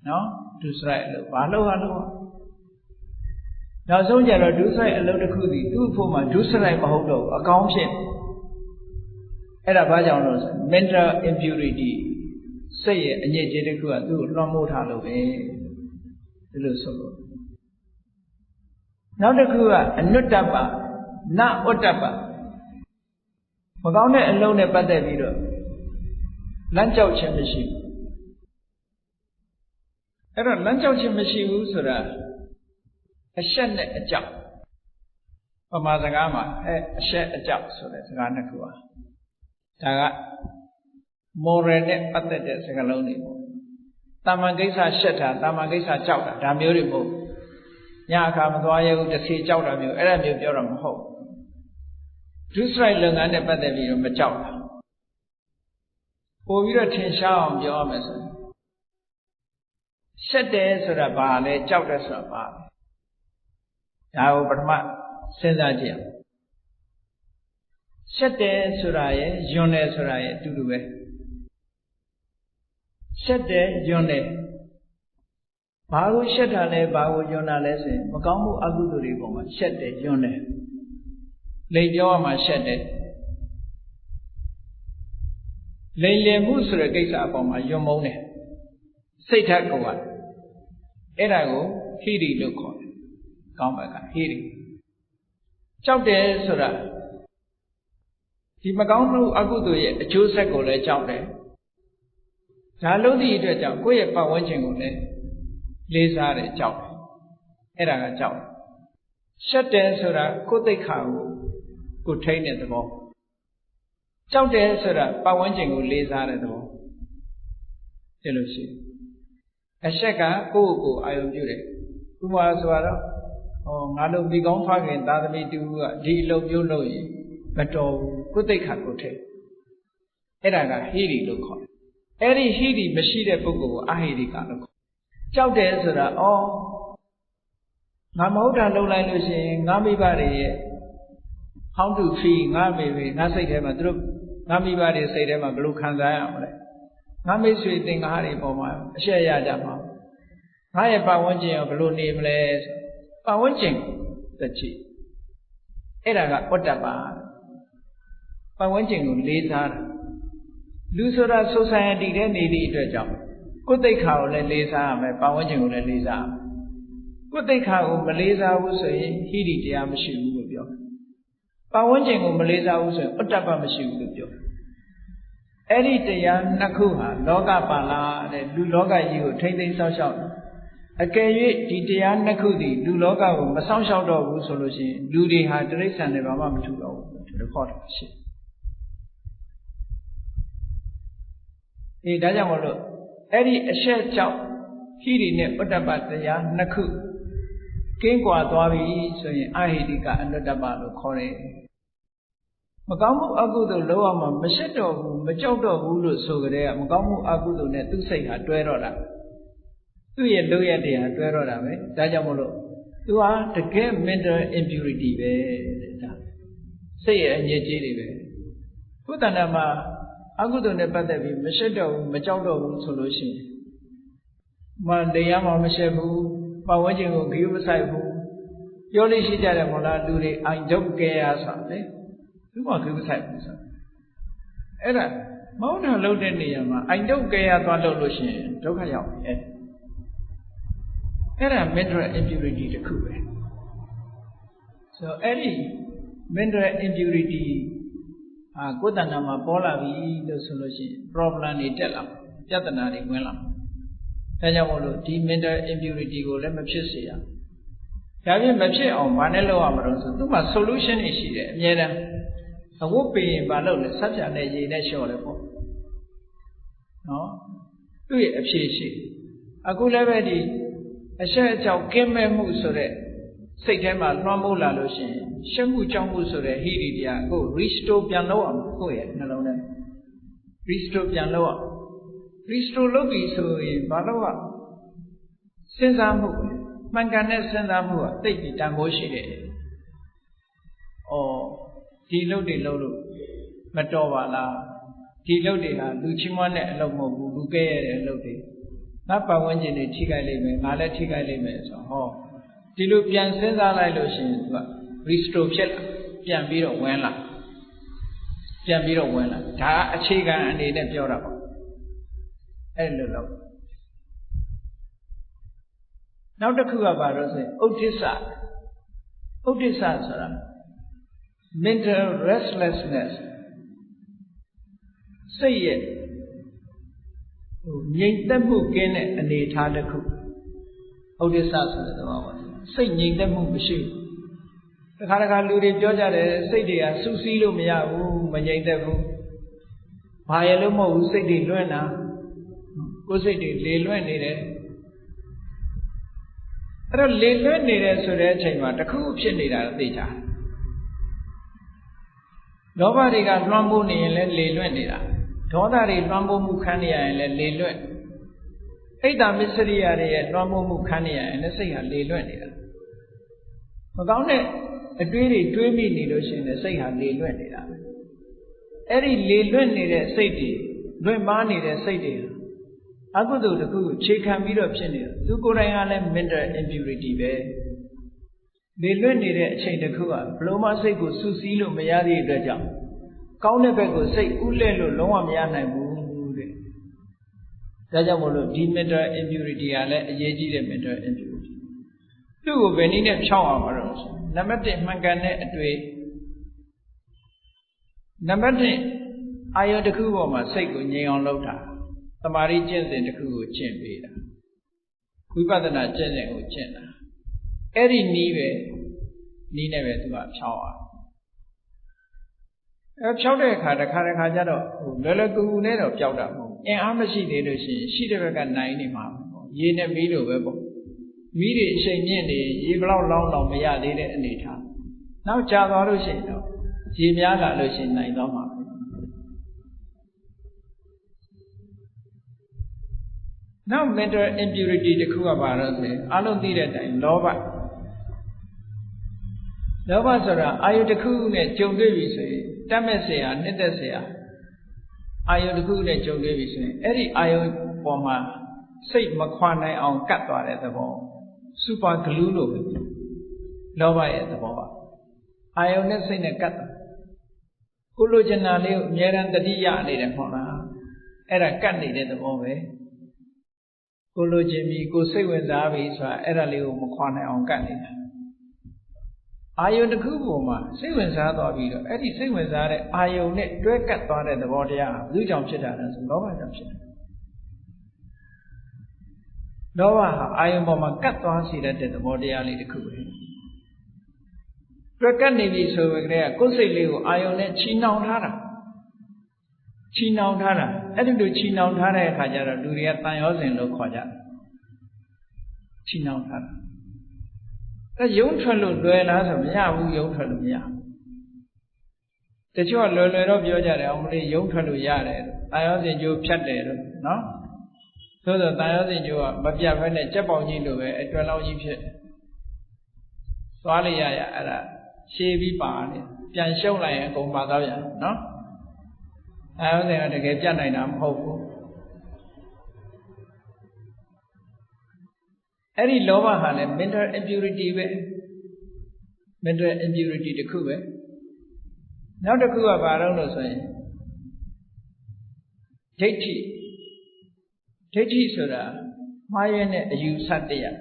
နော်ဒုစရိုက်အလုပ်ဘာလုပ်ဟာလို့နောက်ဆုံးကြတော့ဒုစရိုက်အလုပ်တစ်ခုစီသူ့ဖို့မှာဒုစရိုက်မဟုတ်တော့ဘူးအကောင်းဖြစ်အဲ့ဒါဘာကြောင့်လို့ဆို mental impurity စိတ်ရဲ့အညစ်အကြေးတစ်ခုကသူ့ကိုလွှမ်းမိုးထားလို့ပဲဒီလိုဆိုလို့နောက်တစ်ခုကအနုတ္တပနဥတ္တပမကောင်းတဲ့အလုပ်နဲ့ပတ်သက်ပြီးတော့လမ်းကြောက်ခြင်းမရှိဘူးအဲ့တော့လမ်းကြောက်ခြင်းမရှိဘူးဆိုတာအရှက်နဲ့အကြောက်ပမာစကားမှာအရှက်အကြောက်ဆိုတဲ့စကားနှစ်ခုပါဒါက moral နဲ့ပတ်သက်တဲ့စကားလုံးတွေပေါ့တာမန်ကိစ္စရှက်တာတာမန်ကိစ္စကြောက်တာဒါမျိုးတွေမဟုတ်ညအခါမသွားရဘူးတစ်စီကြောက်တာမျိုးအဲ့ဒါမျိုးပြောတာမဟုတ်ဒုစရိုက်လုပ်ငန်းနဲ့ပတ်သက်ပြီးတော့မကြောက်တာပို့ပြီးတော့ထင်ရှားအောင်ပြောရမယ်ဆိုရင်ရှက်တယ်ဆိုတာဘာလဲကြောက်တယ်ဆိုတာဘာလဲဒါကိုပထမစဉ်းစားကြည့်အောင်ရှက်တယ်ဆိုတာရယ်ယွန်းတယ်ဆိုတာရယ်အတူတူပဲရှက်တယ်ယွန်းတယ်ဘာကိုရှက်တာလဲဘာကိုယွန်းတာလဲဆိုရင်မကောင်းမှုအကုသိုလ်တွေပေါ်မှာရှက်တယ်ယွန်းတယ်လိမ်ပြောရမှာရှက်တယ်လိမ်လည်မှုဆိုတဲ့ကိစ္စအပေါ်မှာယွန်းမုန်းတယ်စိတ်ဓာတ်ကိုကအဲ့ဒါကိုဟိရိလို့ခေါ်တယ်ကောင်းဘက်ကဟိရိကြောက်တယ်ဆိုတာဒီမကောင်းမှုအကုသိုလ်ရဲ့အကျိုးဆက်ကိုလည်းကြောက်တယ်ဒါလို့ဒီအတွက်ကြောင့်ကိုယ့်ရဲ့ပတ်ဝန်းကျင်ကိုလည်းလေးစားတယ်ကြောက်တယ်အဲ့ဒါကကြောက်တယ်ရှက်တယ်ဆိုတာကိုယ်သိက္ခာကိုထိန်းတဲ့သဘောကြောက်တယ်ဆိုတာပတ်ဝန်းကျင်ကိုလေးစားတဲ့သဘောဒီလိုရှိအရှက်ကကိုယ့်ကိုယ်အာရုံပြုတယ်ဥပမာဆိုတော့ငါတို့မိကောင်းဖခင်သားသမီးတူကဒီအလုပ်မျိုးလုပ်ရင်မတော်ဘူးကိုယ်သိက္ခာကိုထိန်းအဲ့ဒါကဟိရိလို့ခေါ်တယ်အဲ့ဒီဟိရိမရှိတဲ့ပုဂ္ဂိုလ်ကိုအဟိရိကလို့ခေါ်ကြောက်တယ်ဆိုတာငါမဟုတ်တာလုပ်လိုက်လို့ရှိရင်ငါမိဘတွေရဲ့ how to feel ငါမိဘငါစိတ်ထဲမှာသူတို့ငါမိဘတွေစိတ်ထဲမှာဘယ်လိုခံစားရမလဲငါမိတ်ဆွေသင်္ကားတွေပေါ်မှာအရှက်ရကြမှာငါရဲ့ပတ်ဝန်းကျင်ရောဘယ်လိုနေမလဲပတ်ဝန်းကျင်သက်ကြည့်အဲ့ဒါကဩတ္တပပတ်ဝန်းကျင်ကိုလေးစားတာလူဆိုတာ society ထဲနေသည့်အတွက်ကြောင့်ကိုယ်သိက္ခာကိုလည်းလေးစားရမယ်ပတ်ဝန်းကျင်ကိုလည်းလေးစားရမယ်ကိုယ်သိက္ခာကိုမလေးစားဘူးဆိုရင်ဟိရိတရားမရှိဘူးလို့ပြောတယ်ပတ်ဝန်းကျင်ကိုမလေးစားဘူးဆိုရင်ဩတ္တပမရှိဘူးလို့ပြောတယ်အဲ့ဒီတရားနှစ်ခုဟာလောကပါလာတဲ့လူလောကကြီးကိုထိမ့်သိမ်းဆောက်ရှောက်တယ်အကယ်၍ဒီတရားနှစ်ခုသည်လူလောကကိုမဆောက်ရှောက်တော့ဘူးဆိုလို့ရှိရင်လူတွေဟာတိရစ္ဆာန်တွေဘာမှမထူတော့ဘူးဒီလိုခေါ်တာရှိဒါကြောင့်မလို့အဲ့ဒီအရှက်ကြောင့်ဟိရိနဲ့ဩတ္တပတရားနှစ်ခုကင်းကွာသွားပြီဆိုရင်အဟိတိကအနုတ္တပလို့ခေါ်တယ် မကောင်းမှုအကုသိုလ်လောက်အောင်မရှက်တော့ဘူးမကြောက်တော့ဘူးလို့ဆိုကြတဲ့မကောင်းမှုအကုသိုလ်နဲ့သူ့စိတ်ဟာတွဲတော့တာသူ့ရဲ့လုပ်ရတဲ့ဟာတွဲတော့တာပဲဒါကြောင့်မို့လို့သူဟာတကယ် mental impurity ပဲတဲ့ဒါစိတ်ရဲ့အငြိကြီးတွေပဲဘုဒ္ဓနာမှာအကုသိုလ်နဲ့ပတ်သက်ပြီးမရှက်တော့ဘူးမကြောက်တော့ဘူးဆိုလို့ရှိရင်တရားမှမရှက်ဘူးပတ်ဝန်းကျင်ကိုဂရုမစိုက်ဘူးပြောလို့ရှိကြတယ်မို့လားလူတွေ I don't care ဆိုတာလေသူမှဂရုမစိုက်ဘူးဆိုအဲ့ဒါမောင်းတာလုပ်တဲ့နေရာမှာ I don't care သွားလုပ်လို့ရှိရင်ဒုက္ခရောက်ပြီအဲ့ဒါ mental impurity တစ်ခုပဲဆိုအဲ့ဒီ mental impurity ကိုယ်တဏ္ဍာမှာပေါ်လာပြီလို့ဆိုလို့ရှိရင် problem တွေတက်လာပြဿနာတွေဝင်လာဒါကြောင့်မို့လို့ဒီ mental impurity ကိုလည်းမဖြစ်စေရဒါပြင်မဖြစ်အောင်ဘာနဲ့လုပ်ရမလို့ဆိုသူ့မှာ solution တွေရှိတယ်အများတန်းအဝတ်ပင်ဘာလုပ်လဲဆက်ပြနဲ့ရေနဲ့လျှော်တယ်ပေါ့နော်သူ့ရဲ့အဖြေရှိအခုလည်းပဲဒီအရှက်အကြောက်ကင်းမဲ့မှုဆိုတဲ့စိတ်ထဲမှာလွှမ်းမိုးလာလို့ရှိရင်ရှက်မှုကြောက်မှုဆိုတဲ့ဟိရိတရားကို restore ပြန်လုပ်အောင်ကိုယ့်ရဲ့နှလုံးထဲ restore ပြန်လုပ်အောင် restore လုပ်ပြီဆိုရင်ဘာလို့ကစဉ်းစားမှုမှန်ကန်တဲ့စဉ်းစားမှုကသိပြီးတန်ဖိုးရှိတယ်။ဒီလုပ်တွေလုပ်လို့မတော်ပါလား။ဒီလုပ်တွေဟာလူချင်းမွန်းတဲ့အလုပ်မဟုတ်ဘူးလူကဲရတဲ့အလုပ်တွေငါပတ်ဝန်းကျင်တွေထိခိုက်လိမ့်မယ်ငါလည်းထိခိုက်လိမ့်မယ်ဆိုတော့ဒီလိုပြန်စဉ်းစားလိုက်လို့ရှိရင်သူက restore ဖြစ်လာပြန်ပြီးတော့ဝင်လာဒါအခြေခံအနေနဲ့ပြောတာပေါ့အဲ့လိုလုပ်နောက်တစ်ခုကဘာလို့ဆိုရင်ဥဒိစ္စဆိုတာ mental restlessness စိတ်ရဲ့ငြိမ်သက်မှုကင်းတဲ့အနေအထားတစ်ခုဥဒိစ္စဆိုတဲ့သဘောပါစိတ်ငြိမ်သက်မှုမရှိဘူးတခါလူတွေပြောကြတယ်စိတ်တွေကစူးစီးလို့မရဘူးမငြိမ်သက်ဘူးဘာရလို့မဟုတ်ဘူးစိတ်တွေလွင့်တာကိုယ်စိတ်တွေလေလွင့်နေတယ်အဲ့တော့လေလွင့်နေတယ်ဆိုတဲ့အချိန်မှာတစ်ခုဖြစ်နေတာသိကြလောဘတွေကလွှမ်းမိုးနေရင်လည်းလေလွင့်နေတာဒေါသတွေလွှမ်းမိုးမှုခံနေရရင်လည်းလေလွင့်အိတ်တာမစ္စရိယတွေရဲ့လွှမ်းမိုးမှုခံနေရရင်လည်းစိတ်ဟာလေလွင့်နေတာမကောင်းတဲ့အတွေးတွေတွေးမိနေလို့ရှိရင်စိတ်ဟာလေလွင့်နေတာအဲ့ဒီလေလွင့်နေတဲ့စိတ်တွေလွင့်မားနေတဲ့စိတ်တွေအကုသိုလ်တစ်ခုကိုခြေခံပြီးတော့ဖြစ်နေတယ်သူကိုယ်တိုင်ကလည်း mental impurity ပဲလေလွင့်နေတဲ့အချိန်တစ်ခုကဘလို့မှစိတ်ကိုစူးစီးလို့မရတဲ့အတွက်ကြောင့်ကောင်းတဲ့ဘက်ကိုစိတ်ဥလဲ့လို့လုံးဝမရနိုင်ဘူးတဲ့ဒါကြောင့်မို့လို့ဒီ mental impurity ကလည်းအရေးကြီးတဲ့ mental impurity သူ့ကိုဘယ်နည်းနဲ့ဖြောင်းအောင်မလို့နံပါတ်1မှန်ကန်တဲ့အတွေ့နံပါတ်2အာယုတစ်ခုပေါ်မှာစိတ်ကိုငြိမ်အောင်လုပ်တာသမာဓိကျင့်စဉ်တစ်ခုကိုကျင့်ပေးတာဝိပဿနာကျင့်စဉ်ကိုကျင့်တာအဲ့ဒီနည်းနဲ့ပဲသူကဖြောင်းအောင်ဖြောင်းတဲ့အခါတစ်ခါကျတော့လွယ်လွယ်ကူကူနဲ့တော့ပျောက်တာမဟုတ်အင်အားမရှိသေးလို့ရှိရင်ရှိတဲ့ဘက်ကနိုင်နေမှာပေါ့ရေနဲ့မီးလိုပဲပေါ့မီးတွေအချိန်မြင့်နေရေဘလောက်လောင်းတော့မရသေးတဲ့အနေထားနောက်ကြာသွားလို့ရှိရင်တော့ရေများလာလို့ရှိရင်နိုင်သွားမှာနောက် mental impurity တစ်ခုကဘာလို့ဆိုရင်အလုံးသိတဲ့အတိုင်းလောဘဆိုတာအာယုတစ်ခုနဲ့ကြုံတွေ့ပြီဆိုရင်တတ်မဲ့เสียနှစ်သက်เสียအာယုတစ်ခုနဲ့ကြုံတွေ့ပြီဆိုရင်အဲ့ဒီအာယုပေါ်မှာစိတ်မခွာနိုင်အောင်ကတ်သွားတဲ့သဘော super glue လို့လောဘရဲ့သဘောပါအာယုနဲ့စိတ်နဲ့ကတ်ကိုလိုချင်တာလေးကိုအများရန်တတိယနေတယ်ခေါ်လားအဲ့ဒါကတ်နေတဲ့သဘောပဲကိုလိုချင်ပြီကိုစိတ်ဝင်စားပြီဆိုတာအဲ့ဒါလေးကိုမခွာနိုင်အောင်ကတ်နေတာအာယုတစ်ခုပေါ်မှာစိတ်ဝင်စားသွားပြီးတော့အဲ့ဒီစိတ်ဝင်စားတဲ့အာယုနဲ့တွဲကပ်သွားတဲ့သဘောတရားဘယ်သူကြောင့်ဖြစ်တာလဲဆိုလောဘကြောင့်ဖြစ်တယ်လောဘဟာအာယုပေါ်မှာကတ်သွားစေတဲ့သဘောတရားလေးတစ်ခုပဲတွဲကပ်နေပြီဆိုပေမဲ့ကိုယ်စိတ်လေးကိုအာယုနဲ့ချီနှောင်ထားတာအဲ့ဒီလိုချီနှောင်ထားတဲ့အခါကျတော့လူတွေကတန်ရောစဉ်လို့ခေါ်ကြတယ်ချီနှောင်ထားတာရုံထွက်လို့လွယ်လားဆိုမရဘူးရုံထွက်လို့မရတ တချို့ကလွယ်လွယ်တော့ပြောကြတယ်အောင်မလေးရုံထွက်လို့ရတယ်တာယောစင်ကျိုးဖြတ်တယ်လို့နော်သို့သောတာယောစင်ကျိုးကမပြတ်ဘဲနဲ့ကြက်ပေါင်ကြီးလိုပဲအတွဲလောင်းကြီးဖြစ်သွားလိုက်ရအဲ့ဒါရှည်ပြီးပါနေပြန်ရှုံးလိုက်ရင်အကုန်ပါတော့ပြန်နော်တာယောစင်ကတကယ်ပြတ်နိုင်တာမဟုတ်ဘူးအဲ့ဒီလောဘဟာလည်း mental impurity ပဲ mental impurity တစ်ခုပဲနောက်တစ်ခုကဘာလို့ဆိုရင်ဒိဋ္ဌိဆိုတာမှားယွင်းတဲ့အယူဆတရား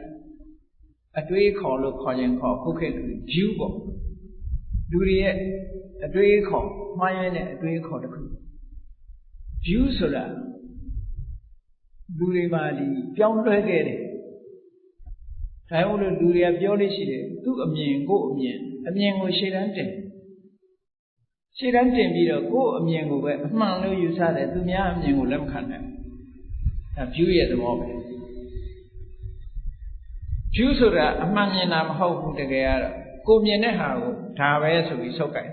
အတွေးခေါ်လို့ခေါ်ရင်ခေါ်ခုခေတ် view ပေါ့လူတွေရဲ့အတွေးခေါ်မှားယွင်းတဲ့အတွေးခေါ်တစ်ခု view ဆိုတာလူတွေမှာဒီပြောင်းလဲခဲ့တယ်ဒါကြောင့်လို့လူတွေကပြောလို့ရှိတယ်သူ့အမြင်ကိုအမြင်ကိုရှေ့တန်းတင်ပြီးတော့ကိုယ့်အမြင်ကိုပဲအမှန်လို့ယူဆတယ်သူများအမြင်ကိုလက်မခံနိုင်ဒါ view ရဲ့သဘောပဲ view ဆိုတာအမှန်မြင်တာမဟုတ်ဘူးတကယ်ကတော့ကိုမြင်တဲ့ဟာကိုဒါပဲဆိုပြီးဆုတ်ကိုင်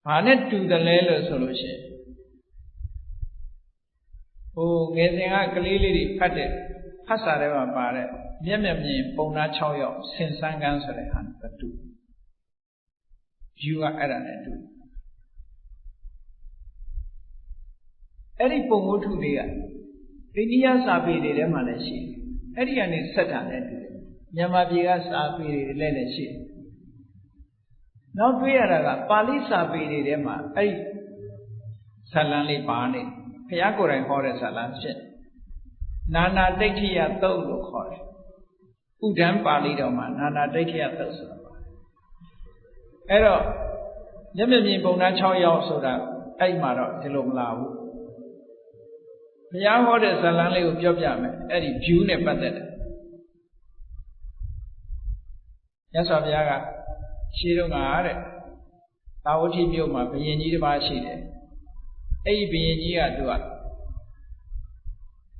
ဘာနဲ့တူတယ်လဲလို့ဆိုလို့ရှိရင်ဟိုငယ်စဉ်ကကလေးလေးတွေဖတ်စာထဲမှာပါတဲ့မျက်မြင်ပုံသား6ယောက်ဆင်ဆန်းကန်းဆိုတဲ့ဟာနဲ့တူ view ကအဲ့ဒါနဲ့တူအဲ့ဒီပုံဝတ္ထုတွေကအိန္ဒိယစာပေတွေထဲမှာလည်းရှိတယ်အဲ့ဒီကနေဆက်တာနဲ့တူတယ်မြန်မာပြည်ကစာပေတွေလည်းရှိတယ်နောက်တွေ့ရတာကပါဠိစာပေတွေထဲမှာအဲ့ဒီဇာလံလေးပါနေဘုရားကိုယ်တိုင်ဟောတဲ့ဇာလံဖြစ်နာနာဒိဋ္ဌိယသုတ်လို့ခေါ်တယ်ဥဒ္ဒံပါဠိတော်မှာနာနာဒိဋ္ဌိယသုတ်ဆိုတာပါအဲ့တော့မျက်မြင်ပုံသား6ယောက်ဆိုတာအဲ့မှာတော့ဒီလိုမလာဘူးဘုရားဟောတဲ့ဇာလံလေးကိုပြောပြမယ်အဲ့ဒီ view နဲ့ပတ်သက်တယ်မြတ်စွာဘုရားကရှင်းတော့တဲ့သာဝတိမြို့မှာဘုရင်ကြီးတစ်ပါးရှိတယ်အဲ့ဒီဘုရင်ကြီးကသူက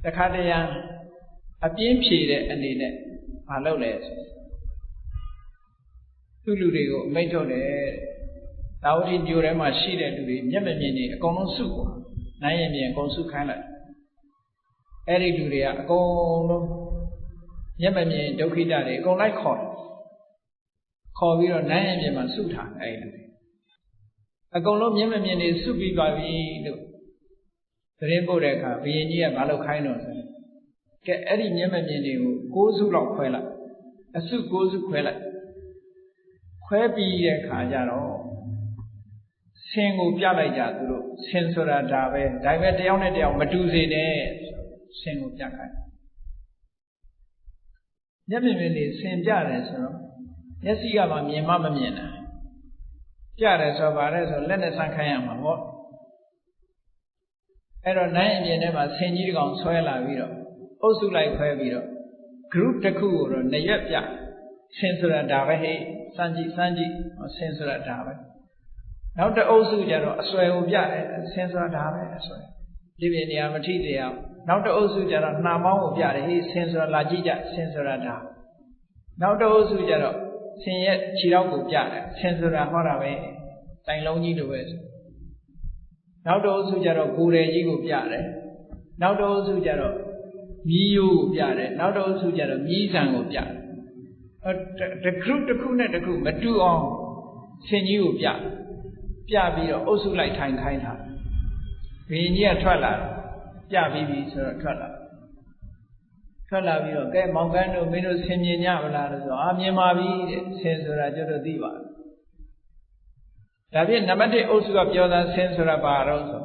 တခါတရံအပြင်းဖြေတဲ့အနေနဲ့မလုပ်လဲဆိုသူလူတွေကိုအမိန့်ထုတ်တယ်သာဝတိမြို့ထဲမှာရှိတဲ့လူတွေမျက်မမြင်နေအကုန်လုံးစုပေါ့နိုင်ရင်မြင်အကုန်စုခိုင်းလိုက်အဲ့ဒီလူတွေကအကုန်လုံးမျက်မမြင်ဒုက္ခိတတွေအကုန်လိုက်ခေါ်ပြီးတော့နိုင်ရင်မြင်မှာစုထားအဲ့ဒီလူတွေအကုန်လုံးမျက်မမြင်နေစုပြီးပါပြီလို့သတင်းပို့တဲ့အခါဘုရင်ကြီးကမလုပ်ခိုင်းတော့ဆိုကဲအဲ့ဒီမျက်မမြင်တွေကို6စုလောက်ခွဲလိုက်အစု6စုခွဲလိုက်ခွဲပြီးတဲ့အခါကျတော့ဆင်ကိုပြလိုက်ကြသူတို့ဆင်ဆိုတာဒါပဲဒါပေမဲ့တယောက်နဲ့တယောက်မတူစေနဲ့ဆင်ကိုပြခိုင်းမျက်မြင်နေဆင်ပြတယ်ဆိုတော့မျက်စိကမှမြင်မှမမြင်တာပြတယ်ဆိုပါလဲဆိုလက်နဲ့ဆန်းခိုင်းရမှာပေါ့အဲ့တော့နိုင်အမြင်ထဲမှာဆင်ကြီးတစ်ကောင်ဆွဲလာပြီးတော့အုပ်စုလိုက်ခွဲပြီးတော့ group တစ်ခုကိုတော့နှစ်ရက်ပြဆင်ဆိုတာဒါပဲဟဲ့စမ်းကြည့်ဆင်ဆိုတာဒါပဲနောက်တစ်အုပ်စုကျတော့အစွဲကိုပြတယ်ဆင်ဆိုတာဒါပဲအစွဲဒီပြင်နေရာမထိတရားနောက်တစ်အုပ်စုကျတော့နှာမောင်းကိုပြတယ်ဟေးဆင်ဆိုတာလာကြည့်ကြဆင်ဆိုတာဒါနောက်တစ်အုပ်စုကျတော့ဆင်ရဲ့ခြေထောက်ကိုပြတယ်ဆင်ဆိုတာဟောတာပဲတိုင်လုံးကြီးလိုပဲနောက်တစ်အုပ်စုကျတော့ကိုယ်တယ်ကြီးကိုပြတယ်နောက်တစ်အုပ်စုကျတော့မြီးရိုးကိုပြတယ်နောက်တစ်အုပ်စုကျတော့မြီးဆံကိုပြတယ်တစ်ခုတစ်ခုနဲ့တစ်ခုမတူအောင်ဆင်ကြီးကိုပြပြီးတော့အုပ်စုလိုက်ထိုင်ခိုင်းတာဘုရင်ကြီးကထွက်လာပြပြီးပြီဆိုတော့ထွက်လာပြီးတော့ကဲမောင်ကန်းတို့မင်းတို့ဆင်မြင်ကြမလားလို့ဆိုမြင်ပါပြီတဲ့ဆင်ဆိုတာကျတော့သိပါဒါဖြင့်နံပါတ်1အုပ်စုကပြောတာဆင်ဆိုတာဘာတော့ဆို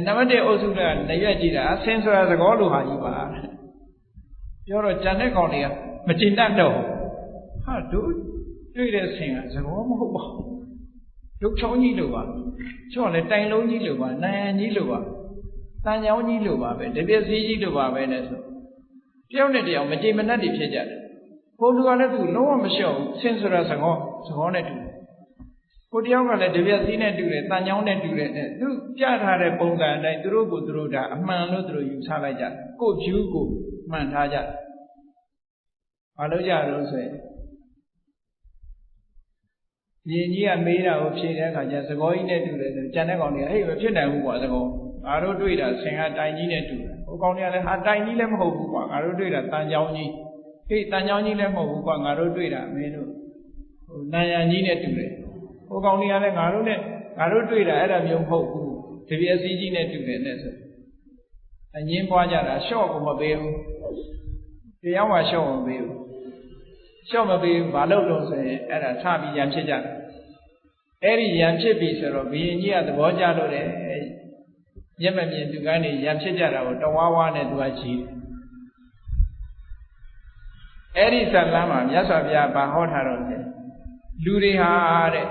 နံပါတ်1အုပ်စုကနရွက်ကြည့်တာဆင်ဆိုတာသကောလိုဟာကြီးပါပြောတော့ကြံတဲ့ကောင်တွေကမကျင်တတ်တော့ဟာတို့တွေ့တဲ့ဆင်ကသကောမဟုတ်ပါဘူးဒုတ်ချောင်းကြီးလိုပါချော့လဲတိုင်လုံးကြီးလိုပါနိုင်ကြီးလိုပါတန်ချောင်းကြီးလိုပါပဲတပြက်စီးကြီးလိုပါပဲနဲ့ဆိုတယောက်နဲ့တယောက်မကြည်မနှက်တွေဖြစ်ကြတယ်ကိုလူကလည်းသူလုံးဝမလျှော့ဘူးဆင်ဆိုတာသကောနဲ့တူကိုတယောက်ကလည်းတပြက်စီးနဲ့တူတယ်တန်ချောင်းနဲ့တူတယ်သူပြထားတဲ့ပုံစံအတိုင်းသူတို့ကိုသူတို့ဒါအမှန်လို့သူတို့ယူဆလိုက်ကြကိုဖြူကိုမှန်ထားကြမလုပ်ကြတော့ဆိုရင် မြင်ကြီးကမေးတာကိုဖြေတဲ့အခါကျသကောကြီးနဲ့တူတယ်ဆိုကြံတဲ့ကောင်တွေကဟေ့မဖြစ်နိုင်ဘူးကွာသကောငါတို့တွေ့တာဆင်ကတိုင်ကြီးနဲ့တူတယ်ဟိုကောင်တွေကလည်းဟာတိုင်ကြီးလည်းမဟုတ်ဘူးကွာငါတို့တွေ့တာတန်ချောင်းကြီးဟေ့တန်ချောင်းကြီးလည်းမဟုတ်ဘူးကွာငါတို့တွေ့တာမင်းတို့ဟိုနန်ရံကြီးနဲ့တူတယ်ဟိုကောင်တွေကလည်းငါတို့တွေ့တာအဲ့ဒါမျိုးမဟုတ်ဘူးတပြည့်စည်းကြီးနဲ့တူတယ်နဲ့ဆိုအငင်းပွားကြတာရှော့ကိုမပေးဘူးတရားမှရှော့မပေးဘူးရှော့မပေးဘူးဘာလို့လို့ဆိုရင်အဲ့ဒါထပြီးရံဖြစ်ကြတယ်အဲ့ဒီရံဖြစ်ပြီဆိုတော့ဘုရင်ကြီးကသဘောကျလို့တယ်မျက်မမြင်သူကနေရံဖြစ်ကြတာကိုတဝါးဝါးနဲ့သူကကြည့်အဲ့ဒီဇတ်လမ်းမှာမြတ်စွာဘုရားဗာဟောထားတော့တယ်လူတွေဟာတဲ့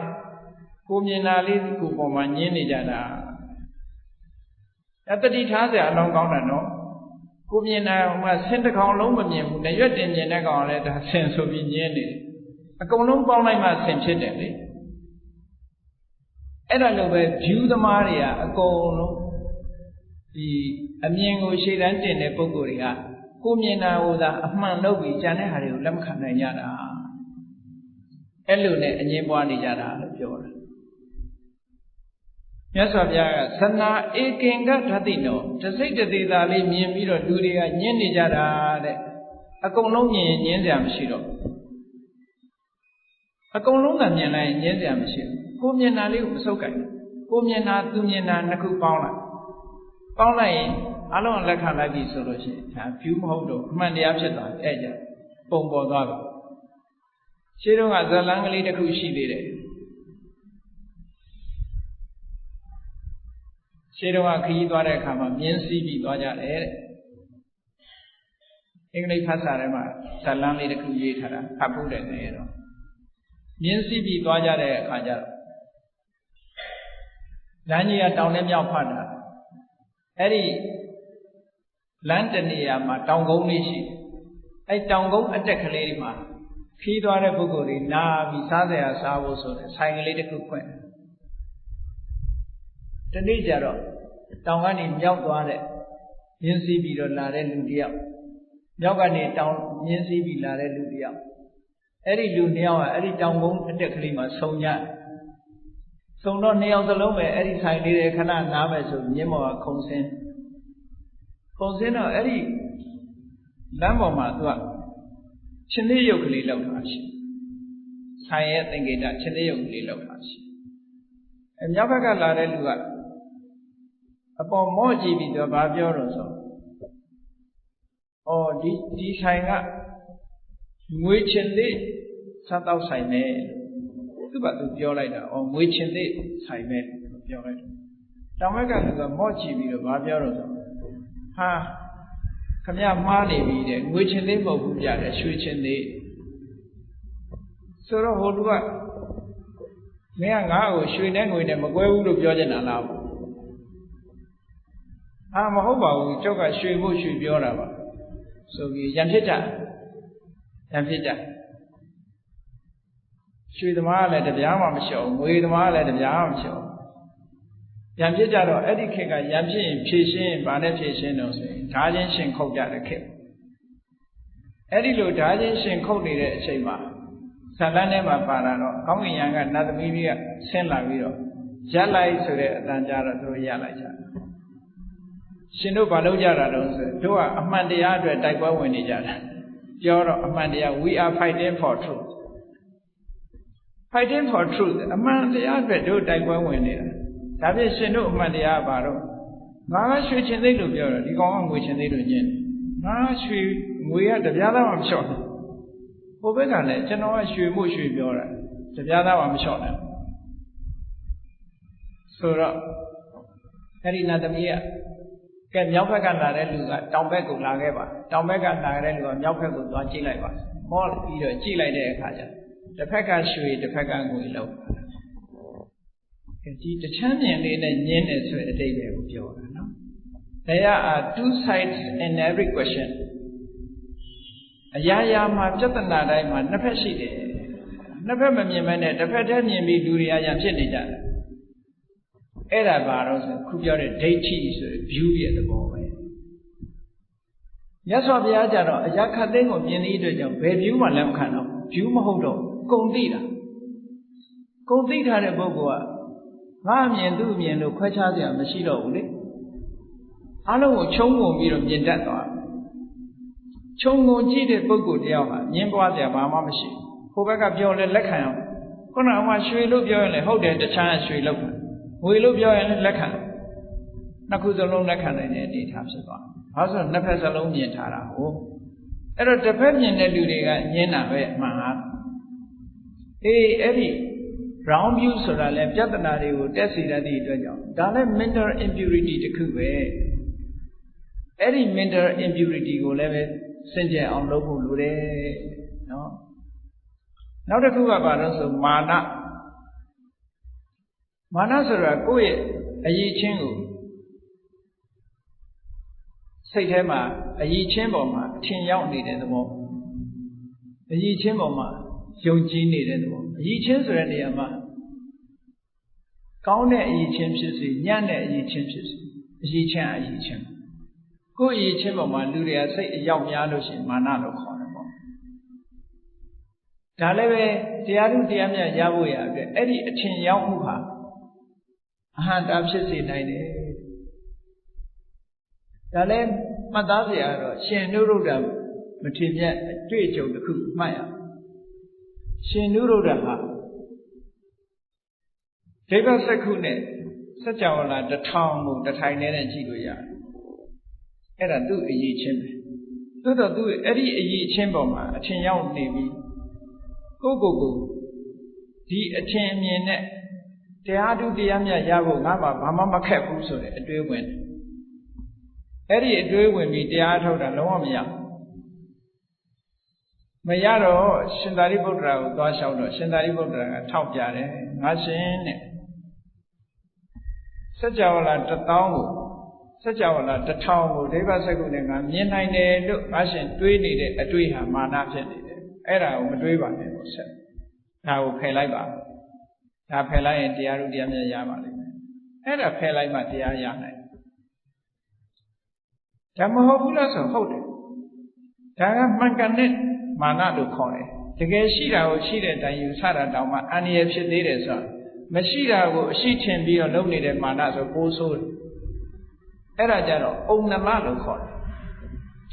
ကိုမြင်တာလေးကိုပေါ်မှာညင်းနေကြတာအတ္တိထားเสียအလုံးကောင်းတာနော်ကိုမြင်တာဟိုမှာဆင်းတစ်ကောင်လုံးမမြင်ဘူးရွက်တင်မြင်တဲ့ကောင်လည်းဒါဆင်းဆိုပြီးညင်းနေတယ်အကုန်လုံးပေါင်းလိုက်မှဆင်းဖြစ်တယ်လေအဲ့ဒါလိုပဲ view သမားတွေကအကုန်လုံးဒီအမြင်ကိုရှေ့တန်းတင်တဲ့ပုဂ္ဂိုလ်တွေကကိုမြင်တာဟိုသာအမှန်လုပ်ပြီးကြံတဲ့ဟာတွေကိုလက်မခံနိုင်ကြတာအဲ့လိုနဲ့အငြင်းပွားနေကြတာလို့ပြောတာမြတ်စွာဘုရားကသနာဧကင်္ဂဓတိနောတစိတ်တသေးသာလေးမြင်ပြီးတော့လူတွေကညင်းနေကြတာတဲ့အကုန်လုံးမြင်ရင်ညင်းစရာမရှိတော့အကုန်လုံးကမြင်လိုက်ညင်းစရာမရှိဘူးကိုမြင်တာလေးကိုမဆုပ်ကြိုက်ကိုမြင်တာသူမြင်တာနှစ်ခုပေါင်းလိုက်ရင်အလုံးလက်ခံလိုက်ပြီဆိုလို့ရှိရင်ဒါ view မဟုတ်တော့အမှန်တရားဖြစ်သွားတယ်အဲ့ကြပုံပေါ်သွားပြီရှင်းတော့ကဇလန်းကလေးတစ်ခုရှိသေးတယ်ရှင်းတော့ခရီးသွားတဲ့အခါမှာမြင်းစည်းပြီးသွားကြတယ်တဲ့အင်္ဂလိပ်ဘာသာထဲမှာဇလန်းလေးတစ်ခုရေးထားတာဖတ်ဖို့တယ်နေတော့မြင်းစည်းပြီးသွားကြတဲ့အခါကျတော့လမ်းကြီးကတောင်နဲ့မြောက်ဖတ်တာအဲ့ဒီလမ်းတနေရာမှာတောင်ကုန်းလေးရှိအဲ့တောင်ကုန်းအတက်ကလေးဒီမှာခီးသွားတဲ့ပုဂ္ဂိုလ်တွေနာပြီးစားစရာစားဖို့ဆိုတဲ့ဆိုင်ကလေးတစ်ခုဖွင့်တနေ့ကျတော့တောင်ကနေမြောက်သွားတဲ့မြင်းစည်းပြီးတော့လာတဲ့လူတစ်ယောက်မြောက်ကနေတောင်မြင်းစည်းပြီးလာတဲ့လူတစ်ယောက်အဲ့ဒီလူနှစ်ယောက်ကအဲ့ဒီတောင်ကုန်းအတက်ကလေးမှာဆုံကြဆုံတော့နှစ်ယောက်စလုံးပဲအဲ့ဒီဆိုင်လေးတွေခဏနားမယ်ဆိုမြင်းမော်ကခုံစင်းတော့အဲ့ဒီလမ်းပေါ်မှာသူကရှင်သေးရုပ်ကလေးလောက်ထားရှိဆိုင်ရဲ့သင်္ကေတရှင်သေးရုပ်ကလေးလောက်ထားရှိအမြောက်ဘက်ကလာတဲ့လူကအပေါ်မော့ကြည့်ပြီးတော့ဗာပြောတော့ဆိုဒီဆိုင်ကငွေချင်သေးစားတော့ဆိုင်မယ်သူကသူပြောလိုက်တာငွေချင်သေးဆိုင်မယ်ပြောလိုက်တယ်တောင်ဘက်ကလူကမော့ကြည့်ပြီးတော့ဗာပြောတော့ဆိုဟာခမရမှားနေပြီတဲ့ငွေချင်သေးမဟုတ်ဘူးပြတယ်ရွှေချင်သေးဆိုတော့ဟိုလူကမင်းကငါ့ကိုရွှေနဲ့ငွေနဲ့မကွဲဘူးလို့ပြောချင်တာလားမဟုတ်ပါဘူးကျောက်ကရွှေဖို့ရွှေပြောတာပါဆိုပြီးရံဖြစ်ကြရွှေသမားကလည်းတပြားမှမလျှော့ဘူးငွေသမားကလည်းတပြားမှမလျှော့ရံဖြစ်ကြတော့အဲ့ဒီခေတ်ကရံဖြစ်ရင်ဖြည့်ရှင်းဗာနဲ့ဖြည့်ရှင်းတော့ဆိုရင်ဓာချင်းရှင်ခုတ်ကြတဲ့ခေတ်အဲ့ဒီလိုဓာချင်းရှင်ခုတ်နေတဲ့အချိန်မှာဇလန်းထဲမှာပါလာတော့ကောင်းကင်ယံကနတ်သမီးလေးကဆင်းလာပြီးတော့ရက်လိုက်ဆိုတဲ့အတန်ကြာတော့သူတို့ရလိုက်ကြတယ်ရှင်တို့ဘာလုပ်ကြတာတော့ဆိုတို့ကအမှန်တရားအတွက်တိုက်ပွဲဝင်နေကြတာပြောတော့အမှန်တရား we are fighting for truth အမှန်တရားအတွက်တို့တိုက်ပွဲဝင်နေတာဒါဖြင့်ရှင်တို့အမှန်တရားပါတော့ငါကရွှေချင်သိလို့ပြောတော့ဒီကောင်ကငွေချင်သိလို့ညင်းငါရွှေငွေကတပြားသားမှမလျှော့ဘူးဟိုဘက်ကလည်းကျွန်တော်ကရွှေမို့ရွှေပြောတာတပြားသားမှမလျှော့နိုင်ဆိုတော့အဲ့ဒီနတ်သမီးကမြောက်ဘက်ကလာတဲ့လူကတောင်ဘက်ကိုလာခဲ့ပါတောင်ဘက်ကလာတဲ့လူကမြောက်ဘက်ကိုသွားကြည့်လိုက်ပါမောပြီးတော့ကြည့်လိုက်တဲ့အခါကျတစ်ဖက်ကရွှေတစ်ဖက်ကငွေလောက်ဒီတချမ်းမြင်လေးနဲ့ညင်းတယ်ဆိုတဲ့အတိတ်တွေကိုပြောတာနော် There are two sides in every question အရာရာမှာပြဿနာတိုင်းမှာနှစ်ဖက်ရှိတယ်နှစ်ဖက်မမြင်မဲနဲ့တစ်ဖက်တည်းမြင်ပြီးလူတွေအရာဖြစ်နေကြတယ်အဲ့ဒါဘာလို့ဆိုခုပြောတဲ့ဒိဋ္ဌိဆို view ရဲ့သဘောပဲမြတ်စွာဘုရားကြတော့အရာခတ်သိမ်းကိုမြင်တဲ့အတွက်ကြောင့်ဘယ် view မှလက်မခံတော့ view မဟုတ်တော့ကုန်သိတာ ကုန်သိထားတဲ့ပုဂ္ဂိုလ်ကငါအမြင်သူ့အမြင်လို့ခွဲခြားစရာမရှိတော့ဘူးလေအားလုံးကိုခြုံငုံပြီးတော့မြင်တတ်သွားခြုံငုံကြည့်တဲ့ပုဂ္ဂိုလ်တယောက်ဟာငင်းပွားစရာဘာမှမရှိဘူးဟိုဘက်ကပြောလဲလက်ခံအောင်ခုနကမှရွှေလို့ပြောရင်လည်းဟုတ်တယ်တခြားရွှေလို့ငွေလို့ပြောရင်လည်းလက်ခံနှစ်ခုစလုံးလက်ခံနိုင်တဲ့အနေအထားဖြစ်သွားဘာလို့ဆိုနှစ်ဖက်စလုံးမြင်ထားတာဟုတ်အဲ့တော့တစ်ဖက်မြင်တဲ့လူတွေကညင်းတာပဲအမှန်ဟာအဲ့ဒီ round view ဆိုတာလဲပြဿနာတွေကိုတက်စီတတ်သည့်အတွက်ကြောင့်ဒါလည်း mental impurity တစ်ခုပဲအဲ့ဒီ mental impurity ကိုလည်းပဲစင်ကြယ်အောင်လုပ်ဖို့လိုတယ်နော်နောက်တစ်ခုကဘာလို့ဆိုမာနဆိုတာကိုယ့်ရဲ့အရေးချင်းကိုစိတ်ထဲမှာအရေးချင်းပေါ်မှာအထင်ရောက်နေတဲ့သဘောအရေးချင်းပေါ်မှာယုံကြည်နေတဲ့သဘောအရေးချင်းဆိုတဲ့နေရာမှာကောင်းတဲ့အရေးချင်းဖြစ်စေညံ့တဲ့အရေးချင်းဖြစ်စေအရေးချင်းကိုယ့်အရေးချင်းပေါ်မှာလူတွေကစိတ်အရောက်များလို့ရှိရင်မာနလို့ခေါ်တယ်ပေါ့ဒါလည်းပဲတရားထုတရားမြတ်ရဖို့ရအတွက်အဲ့ဒီအထင်ရောက်မှုဟာအဟံတာဖြစ်စေနိုင်တယ်ဒါလည်းမှတ်သားစရာတော့ရှင်နုရုဒ္ဓမထေရမြတ်အတွေ့အကြုံတစ်ခုမှတ်ရရှင်နုရုဒ္ဓဟာဒိဗ္ဗစက္ခုနဲ့စัจ java လာ1000ကိုတစ်ထိုင်နဲ့ကြည့်လို့ရတယ်အဲ့ဒါသူ့အရေးချင်းပဲသို့တော့သူအဲ့ဒီအရေးချင်းပေါ်မှာအထင်ရောက်နေပြီကိုဒီအထင်အမြင်နဲ့တရားထုတရားမြတ်ရဖို့ငါမှဘာမှမခက်ဘူးဆိုတဲ့အတွေးဝင်အဲ့ဒီအတွေးဝင်ပြီးတရားထုတ်တာလုံးဝမရတော့ရှင်သာရိပုတ္တရာကိုသွားလျှောက်တော့ရှင်သာရိပုတ္တရာကထောက်ပြတယ်ငါရှင်တဲ့စัจ java လာ1000ကိုစัจ java လာ1000ကိုဒိဗ္ဗစက္ခုနဲ့ငါမြင်နိုင်တယ်လို့ငါရှင်တွေးနေတဲ့အတွေးဟာမာနဖြစ်နေတယ်အဲ့ဒါကိုမတွေးပါနဲ့လို့ဆက်ဒါကိုဖယ်လိုက်ပါဒါဖယ်လိုက်ရင်တရားထုတရားမြတ်ရပါလိမ့်မယ်အဲ့ဒါဖယ်လိုက်မှတရားရနိုင်ဒါမဟုတ်ဘူးလားဆိုဟုတ်တယ်ဒါကမှန်ကန်တဲ့မာနလို့ခေါ်တယ်တကယ်ရှိတာကိုရှိတဲ့အတိုင်းယူဆတာတောင်မှအန္တရာယ်ဖြစ်သေးတယ်ဆိုတော့မရှိတာကိုအရှိထင်ပြီးတော့လုပ်နေတဲ့မာနဆိုပိုးဆိုးတယ်အဲ့ဒါကြတော့အုံနမလို့ခေါ်တယ်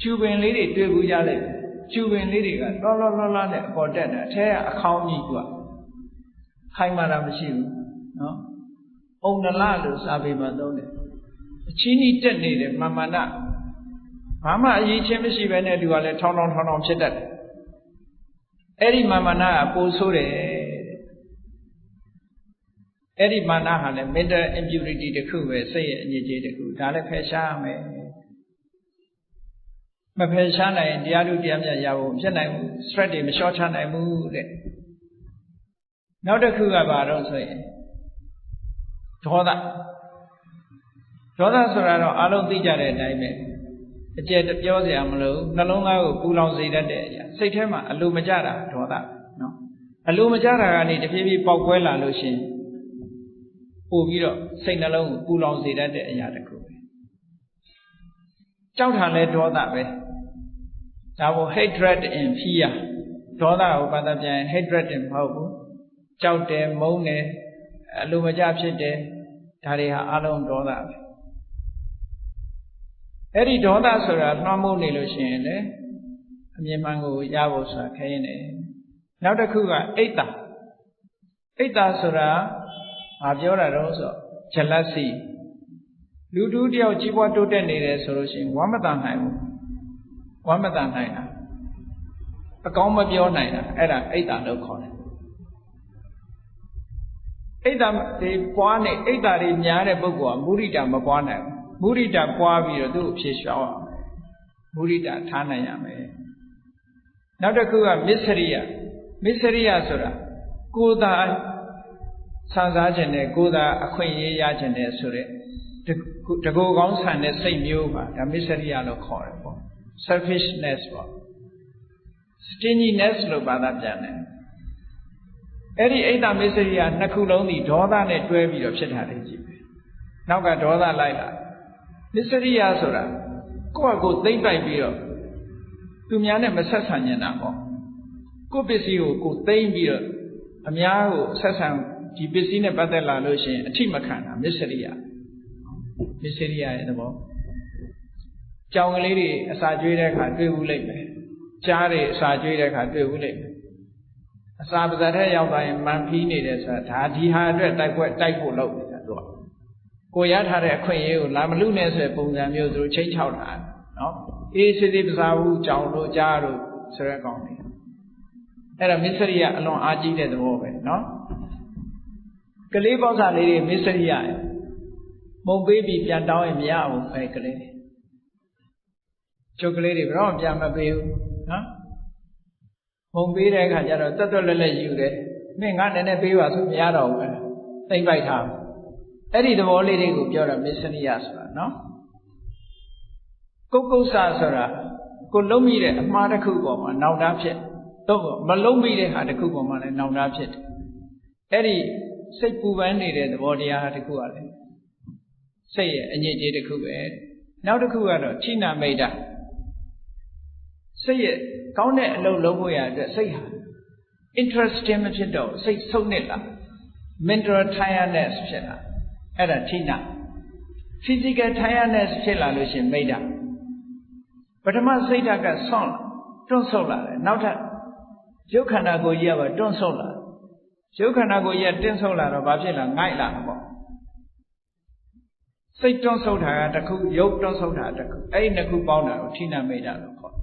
ကျူပင်လေးတွေတွေ့ဘူးကြလိုက်ကျူပင်လေးတွေကလောနဲ့အပေါ်တက်တာအထဲကအခေါင်းကြီးကခိုင်မာတာမရှိဘူးနော်အုံနလလို့စာပေမှာသုံးတယ်အချင်းကြီးတက်နေတယ်မာနဘာမှအရေးချင်းမရှိဘဲနဲ့သူကလည်းထောင်းဖြစ်တတ်တယ်အဲ့ဒီမာနကပိုဆိုးတယ်အဲ့ဒီမာနဟာလည်း mental impurity တစ်ခုပဲစိတ်ရဲ့အညစ်အကြေးတစ်ခုဒါလည်းဖယ်ရှားရမယ်မဖယ်ရှားနိုင်ရင်တရားထုတရားမြတ်ရဖို့ဖြစ်နိုင်ဘူး stress တွေမလျှော့ချနိုင်ဘူးတဲ့နောက်တစ်ခုကဘာတော့ဆိုရင်ဒေါသဆိုတာတော့အလုံးသိကြတဲ့အတိုင်းပဲအကျယ်ပြောစရာမလိုနှလုံးသားကိုပူလောင်စေတတ်တဲ့အရာစိတ်ထဲမှာအလိုမကျတာဒေါသနော်အလိုမကျတာကနေတဖြည်းဖြည်းပေါက်ကွဲလာလို့ရှိရင်ပို့ပြီးတော့စိတ်နှလုံးကိုပူလောင်စေတတ်တဲ့အရာတစ်ခုပဲကြောက်တာလဲဒေါသပဲဒါကို hatred and fear ဒေါသကိုဘာသာပြန် hatred မဟုတ်ဘူးကြောက်တယ်မုန်းတယ်အလိုမကျဖြစ်တယ်ဒါတွေဟာအလုံးဒေါသပဲအဲ့ဒီဒေါသဆိုတာနှွမ်းမိုးနေလို့ရှိရင်လေအမြင်မှန်ကိုရဖို့ဆိုတာခဲရင်တယ်နောက်တစ်ခုကအိတ်တာဆိုတာဘာပြောတာတော့ဆို jealousy လူတူတယောက်ကြီးပွားတိုးတက်နေတယ်ဆိုလို့ရှိရင်ဝမ်းမတန်နိုင်ဘူးဝမ်းမတန်နိုင်တာအကောင်းမပြောနိုင်တာအဲ့ဒါအိတ်တာလို့ခေါ်တယ်အိတ်တာတွေပွားနေအိတ်တာတွေများတဲ့ပုဂ္ဂိုလ်ကမုဒိတာမပွားနိုင်ဘူးမုဒိတာပွားပြီးတော့သူ့အဖြစ်ရှောင်အောင်မုဒိတာထားနိုင်ရမယ်နောက်တစ်ခုကမစ္စရိယဆိုတာကိုယ်သာဆန်းစားခြင်းနဲ့ကိုယ်သာအခွင့်အရေးရခြင်းနဲ့ဆိုတဲ့တကူကောင်းဆန်တဲ့စိတ်မျိုးပါဒါမစ္စရိယလို့ခေါ်တယ်ပေါ့ selfishness ပေါ့ stinginess လို့ဘာသာပြန်တယ်အဲ့ဒီအိတ်တမစ္စရိယနှစ်ခုလုံးဒီဒေါသနဲ့တွဲပြီးတော့ဖြစ်တာလေကြည့်ပဲနောက်ကဒေါသလိုက်လာမစ္စရိယဆိုတာကိုယ့်အကိုသိမ့်ပိုက်ပြီးတော့သူများနဲ့မဆက်ဆံနေတာပေါ့ကိုယ့်ပစ္စည်းကိုကိုသိမ့်ပြီးတော့အများကိုဆက်ဆံ ဒီပစ္စည်းနဲ့ပတ်သက်လာလို့ရှိရင်အထိမခံတာမစ္စရိယရဲ့သဘောကြောင်ကလေးတွေအစာကျွေးတဲ့အခါတွေ့ဘူးလိမ့်မယ်ကြားတွေအစာကျွေးတဲ့အခါတွေ့ဘူးလိမ့်မယ်အစာပါးစပ်ထဲရောက်သွားရင်မန်ဖီးနေတယ်ဆိုတာဒါဒီဟာအတွက်တိုက်ဖို့လုပ်နေတာသူကကိုရထားတဲ့အခွင့်အရေးကိုလာမလူနဲ့ဆိုတဲ့ပုံစံမျိုးသူတို့ချိန်ချောက်တာနော်အေးစစ်စစ်ပစာဘူးကြောင်တို့ကြားတို့ဆိုတဲ့ကောင်တွေအဲ့ဒါမစ္စရိယအလွန်အားကြီးတဲ့သဘောပဲနော်ကလေးပေါက်စာလေးတွေမစ္စရိယရဲ့မုံပေးပြီးပြန်တောင်းရင်မရဘူးပဲကလေးကျုပ်ကလေးတွေဘယ်တော့မှပြန်မပေးဘူးနော်မုံပေးတဲ့အခါကျတော့တက်လက်လက်ယူတယ်မင်းငါနည်းနည်းပေးပါဆိုမရတော့ဘူးသိမ့်ပိုက်ထားအဲ့ဒီသဘောလေးတွေကိုပြောတာမစ္စရိယဆိုတာနော်ကုက္ဆာဆိုတာကိုလုံးမိတဲ့အမှားတစ်ခုပေါ်မှာနောက်တာဖြစ်တော့မလုံးမိတဲ့ဟာတစ်ခုပေါ်မှာလည်းနောက်တာဖြစ်တယ်အဲ့ဒီစိတ်ပူပန်းနေတဲ့သဘောတရားဟာတစ်ခုကလည်းစိတ်ရဲ့အညစ်အကြေးတစ်ခုပဲနောက်တစ်ခုကတော့ဌိနမိတ်တာစိတ်ရဲ့ကောင်းတဲ့အလုပ်လုပ်ဖို့ရအတွက်စိတ်ဟာ interesting မဖြစ်တော့စိတ်ဆုံးနစ်လာ mental tiredness ဖြစ်လာအဲ့ဒါဌိန physical tiredness ဖြစ်လာလို့ရှင်မိတ်တာပထမစိတ်ဓာတ်ကဆွန့်လာတွန့်ဆုတ်လာတယ်နောက်ထပ်ရုပ်ခန္ဓာကိုယ်ကြီးကပါတွန့်ဆုတ်လာရုပ်ခန္ဓာကိုယ်ကြီးကတင်းဆုတ်လာတော့ဘာဖြစ်လာငိုက်လာမှာပေါ့စိတ်တွန့်ဆုတ်တာကတစ်ခုရုပ်တွန့်ဆုတ်တာတစ်ခုအဲ့ဒီနှစ်ခုပေါင်းတာကိုဌိနမိတ်တာလို့ခေါ်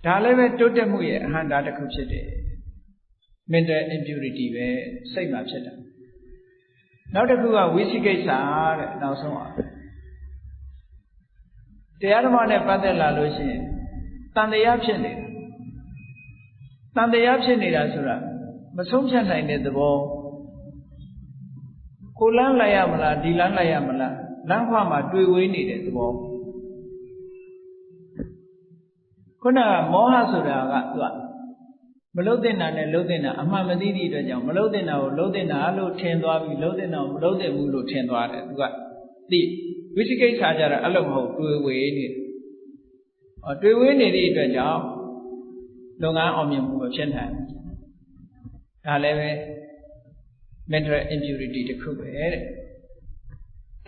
ဒါလည်းပဲတိုးတက်မှုရဲ့အဟံတာတစ်ခုဖြစ်တယ် mental impurity ပဲစိတ်မှာဖြစ်တာနောက်တစ်ခုကဝိသိကိစ္စတဲ့နောက်ဆုံးပါတရားဓမ္မနဲ့ပတ်သက်လာလို့ရှိရင်တန်တရားဖြစ်နေတာတန်တရားဖြစ်နေတာဆိုတာမဆုံးဖြတ်နိုင်တဲ့သဘောကိုလမ်းလိုက်ရမလားဒီလမ်းလိုက်ရမလားလမ်းခွမှာတွေ့ဝေးနေတဲ့သဘောခုနကမောဟဆိုတာကသူကမလုတ်တင်တာနဲ့လုတ်တင်တာအမှန်မသိသည့်အတွက်ကြောင့်မလုတ်တင်တာကိုလုတ်တင်တာလို့ထင်သွားပြီးလုတ်တင်တာကိုမလုတ်တင်ဘူးလို့ထင်သွားတယ်သူကသိဝိသိကိစ္စကြတာအဲ့လိုမဟုတ်တွေ့ဝေးနေတယ်တွေ့ဝေးနေသည့်အတွက်ကြောင့်လုပ်ငန်းအောင်မြင်မှုမဖြစ်နိုင်ဘူးဒါလည်းပဲ mental impurity တစ်ခုပဲတဲ့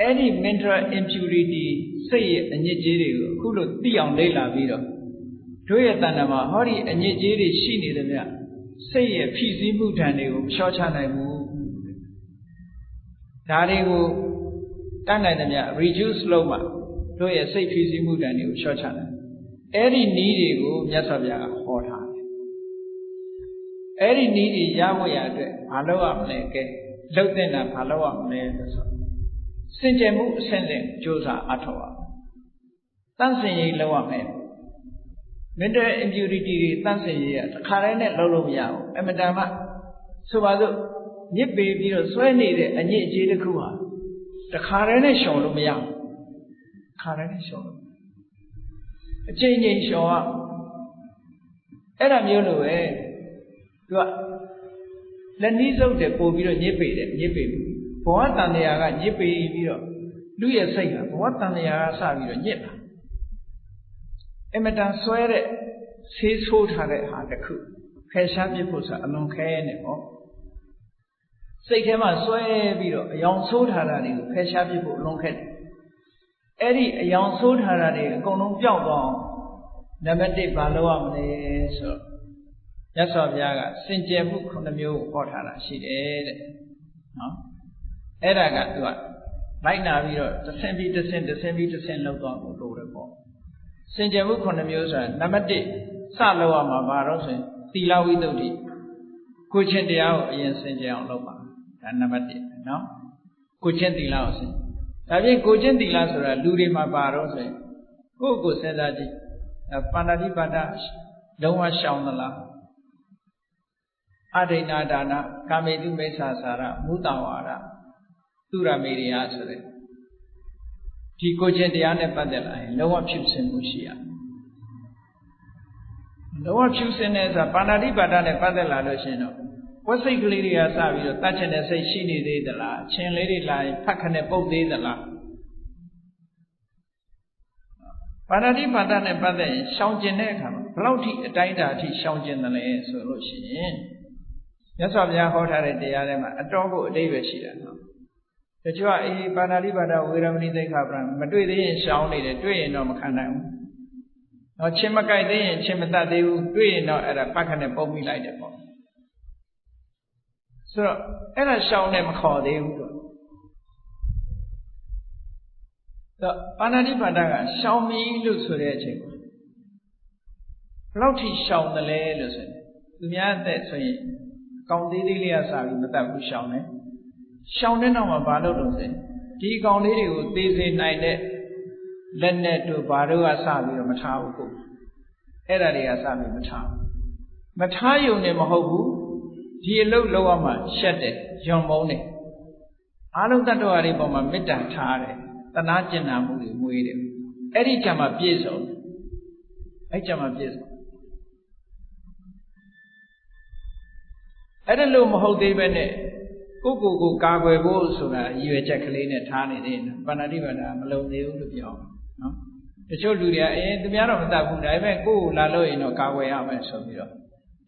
အဲ့ဒီ mental impurity စိတ်ရဲ့အညစ်အကြေးတွေကိုအခုလို့သိအောင်လေ့လာပြီးတော့တို့ရဲ့တဏ္ဍာမှာဟောဒီအညစ်အကြေးတွေရှိနေတယ်ဗျစိတ်ရဲ့ဖိစီးမှုဓာတ်တွေကိုမလျှော့ချနိုင်ဘူးဒါတွေကိုတတ်နိုင်တယ်ဗျ reduce လုပ်မှတို့ရဲ့စိတ်ဖိစီးမှုဓာတ်တွေကိုလျှော့ချနိုင်အဲ့ဒီနည်းတွေကိုမြတ်စွာဘုရားကဟောထားတယ်အဲ့ဒီနည်းတွေရဖို့ရအတွက်မလုပ်ရမလဲကဲလှုပ်တဲ့တာမလုပ်ရမလဲဆိုစင်ကြယ်မှုအဆင့်ဆင့်ကြိုးစားအထောက်ရတန့်စင်ရေးလုပ်ရမယ်mental impurity တွေတန့်စင်ရေးကတစ်ခါတည်းနဲ့လုပ်လို့မရဘူးအမတန်မှဆိုပါစို့ညစ်ပေပြီးတော့ဆွဲနေတဲ့အညစ်အကြေးတစ်ခုဟာတစ်ခါတည်းနဲ့ရှောင်လို့မရဘူးခါတည်းနဲ့ရှောင်လို့အချိန်ချင်းရှောင်ရအဲ့ဒါမျိုးလိုပဲသူကလက်နီးစုပ်တယ်ပို့ပြီးတော့ညစ်ပေတယ်ညစ်ပေဘဝတန်တရားကညစ်ပေပြီးတော့လူရဲ့စိတ်ကဘဝတန်တရားကစပြီးတော့ညစ်လာအမတန်ဆွဲတဲ့ဆေးဆိုးထားတဲ့ဟာတစ်ခုဖယ်ရှားပြဖို့ဆိုအလွန်ခဲနေပေါ့စိတ်ထဲမှာဆွဲပြီးတော့အယောင်ဆိုးထားတာတွေကိုဖယ်ရှားပြဖို့အလွန်ခက်တယ်အဲ့ဒီအယောင်ဆိုးထားတာတွေအကုန်လုံးပျောက်သွားအောင်နံပါတ်1ဘာလုပ်ရမလဲဆိုတော့မြတ်စွာဘုရားကစင်ကြယ်မှု9မျိုးကိုဟောထားတာရှိတယ်တဲ့နော်အဲ့ဒါကသူကလိုက်နာပြီးတော့တစ်ဆင့်ပြီးတစ်ဆင့်လောက်သွားဖို့လိုတယ်ပေါ့စင်ကြယ်မှု9မျိုးဆိုတာနံပါတ်1စလောက်ရမှာဘာလို့ဆိုရင်သီလဝိသုဒ္ဓိကိုချင်းတရားကိုအရင်စင်ကြယ်အောင်လုပ်ပါဒါနံပါတ်1နော်ကိုချင်းသီလကိုစင်ဒါဖြင့်ကိုချင်းသီလဆိုတာလူတွေမှာပါတော့ဆိုရင်ကိုယ့်ကိုစဉ်းစားကြည့်ပါဏာတိပါဒလုံးဝရှောင်သလားအဒိဏဒါနကာမေတုမိစ္ဆာစာရမုတ္တဝါဒသူရမေရိယဆိုတဲ့ဒီကိုချင်းတရားနဲ့ပတ်သက်လာရင်လုံးဝဖြူစင်မှုရှိရလုံးဝဖြူစင်တဲ့ဆိုတာပါဏာတိပါဒနဲ့ပတ်သက်လာလို့ရှိရင်တော့ဝက်စိတ်ကလေးတွေကစပြီးတော့တတ်ချင်တဲ့စိတ်ရှိနေသေးသလားအချင်းလေးတွေလာရင်ဖတ်ခနဲ့ပုတ်သေးသလားပါဏာတိပါဒနဲ့ပတ်သက်ရင်ရှောင်ကျင်တဲ့အခါမှာဘယ်လောက်ထိအတိုင်းအတာအထိရှောင်ကျင်တယ်လဲဆိုလို့ရှိရင် မြတ်စွာဘုရားဟောထားတဲ့တရားထဲမှာအတော်ကိုအတိတ်ပဲရှိတာနော်တချို့ကပါဏာတိပါဒဝေရမဏိသိက္ခာပဒမတွေ့သေးရင်ရှောင်းနေတယ်တွေ့ရင်တော့မခံနိုင်ဘူးနော်ချင်းမကြိုက်သေးရင်ချင်းမတတ်သေးဘူးတွေ့ရင်တော့အဲ့ဒါပတ်ခနဲ့ပုံမိလိုက်တယ်ပေါ့ဆိုတော့အဲ့ဒါရှောင်းနေမခေါ်သေးဘူးတော့ပါဏာတိပါဒကရှောင်းပြီလို့ဆိုတဲ့အချိန်မှာဘယ်လောက်ထိရှောင်းတယ်လဲလို့ဆိုရင်သူများအသက်ဆိုရင်အကောင်သေးသေးလေးကစပြီးမတတ်ဘူးရှောင်းတယ်ရှောင်းတဲ့နောက်မှာဘာလုပ်လို့ဆိုရင်ဒီအကောင်လေးတွေကိုသေစေနိုင်တဲ့လက်နဲ့တို့ဘာတို့ကစပြီးတော့မထားဘူးကိုအဲ့ဒါတွေကစပြီးမထားဘူးမထားယုံနဲ့မဟုတ်ဘူးဒီအလုပ်လောက်အောင်မှရှက်တယ်ယွံမုန်းတယ်အာလုံးတတ္တဝါတွေပေါ်မှာမေတ္တာထားတယ်တနာကျင်နာမှုတွေမွေးတယ်အဲ့ဒီကြမှာပြည့်စုံအဲ့ကြမှာပြည့်စုံအဲ့ဒါလို့မဟုတ်သေးပဲနဲ့ကိုကိုကာကွယ်ဖို့ဆိုတာရည်ရွယ်ချက်ကလေးနဲ့ထားနေတယ်ပါဏာတိပါဒမလုံသေးဘူးလို့ပြောနော်တချို့လူတွေကသူများတော့မတတ်ဘူးဒါပေမဲ့ကိုလာလို့ရင်တော့ကာကွယ်ရမယ်ဆိုပြီးတော့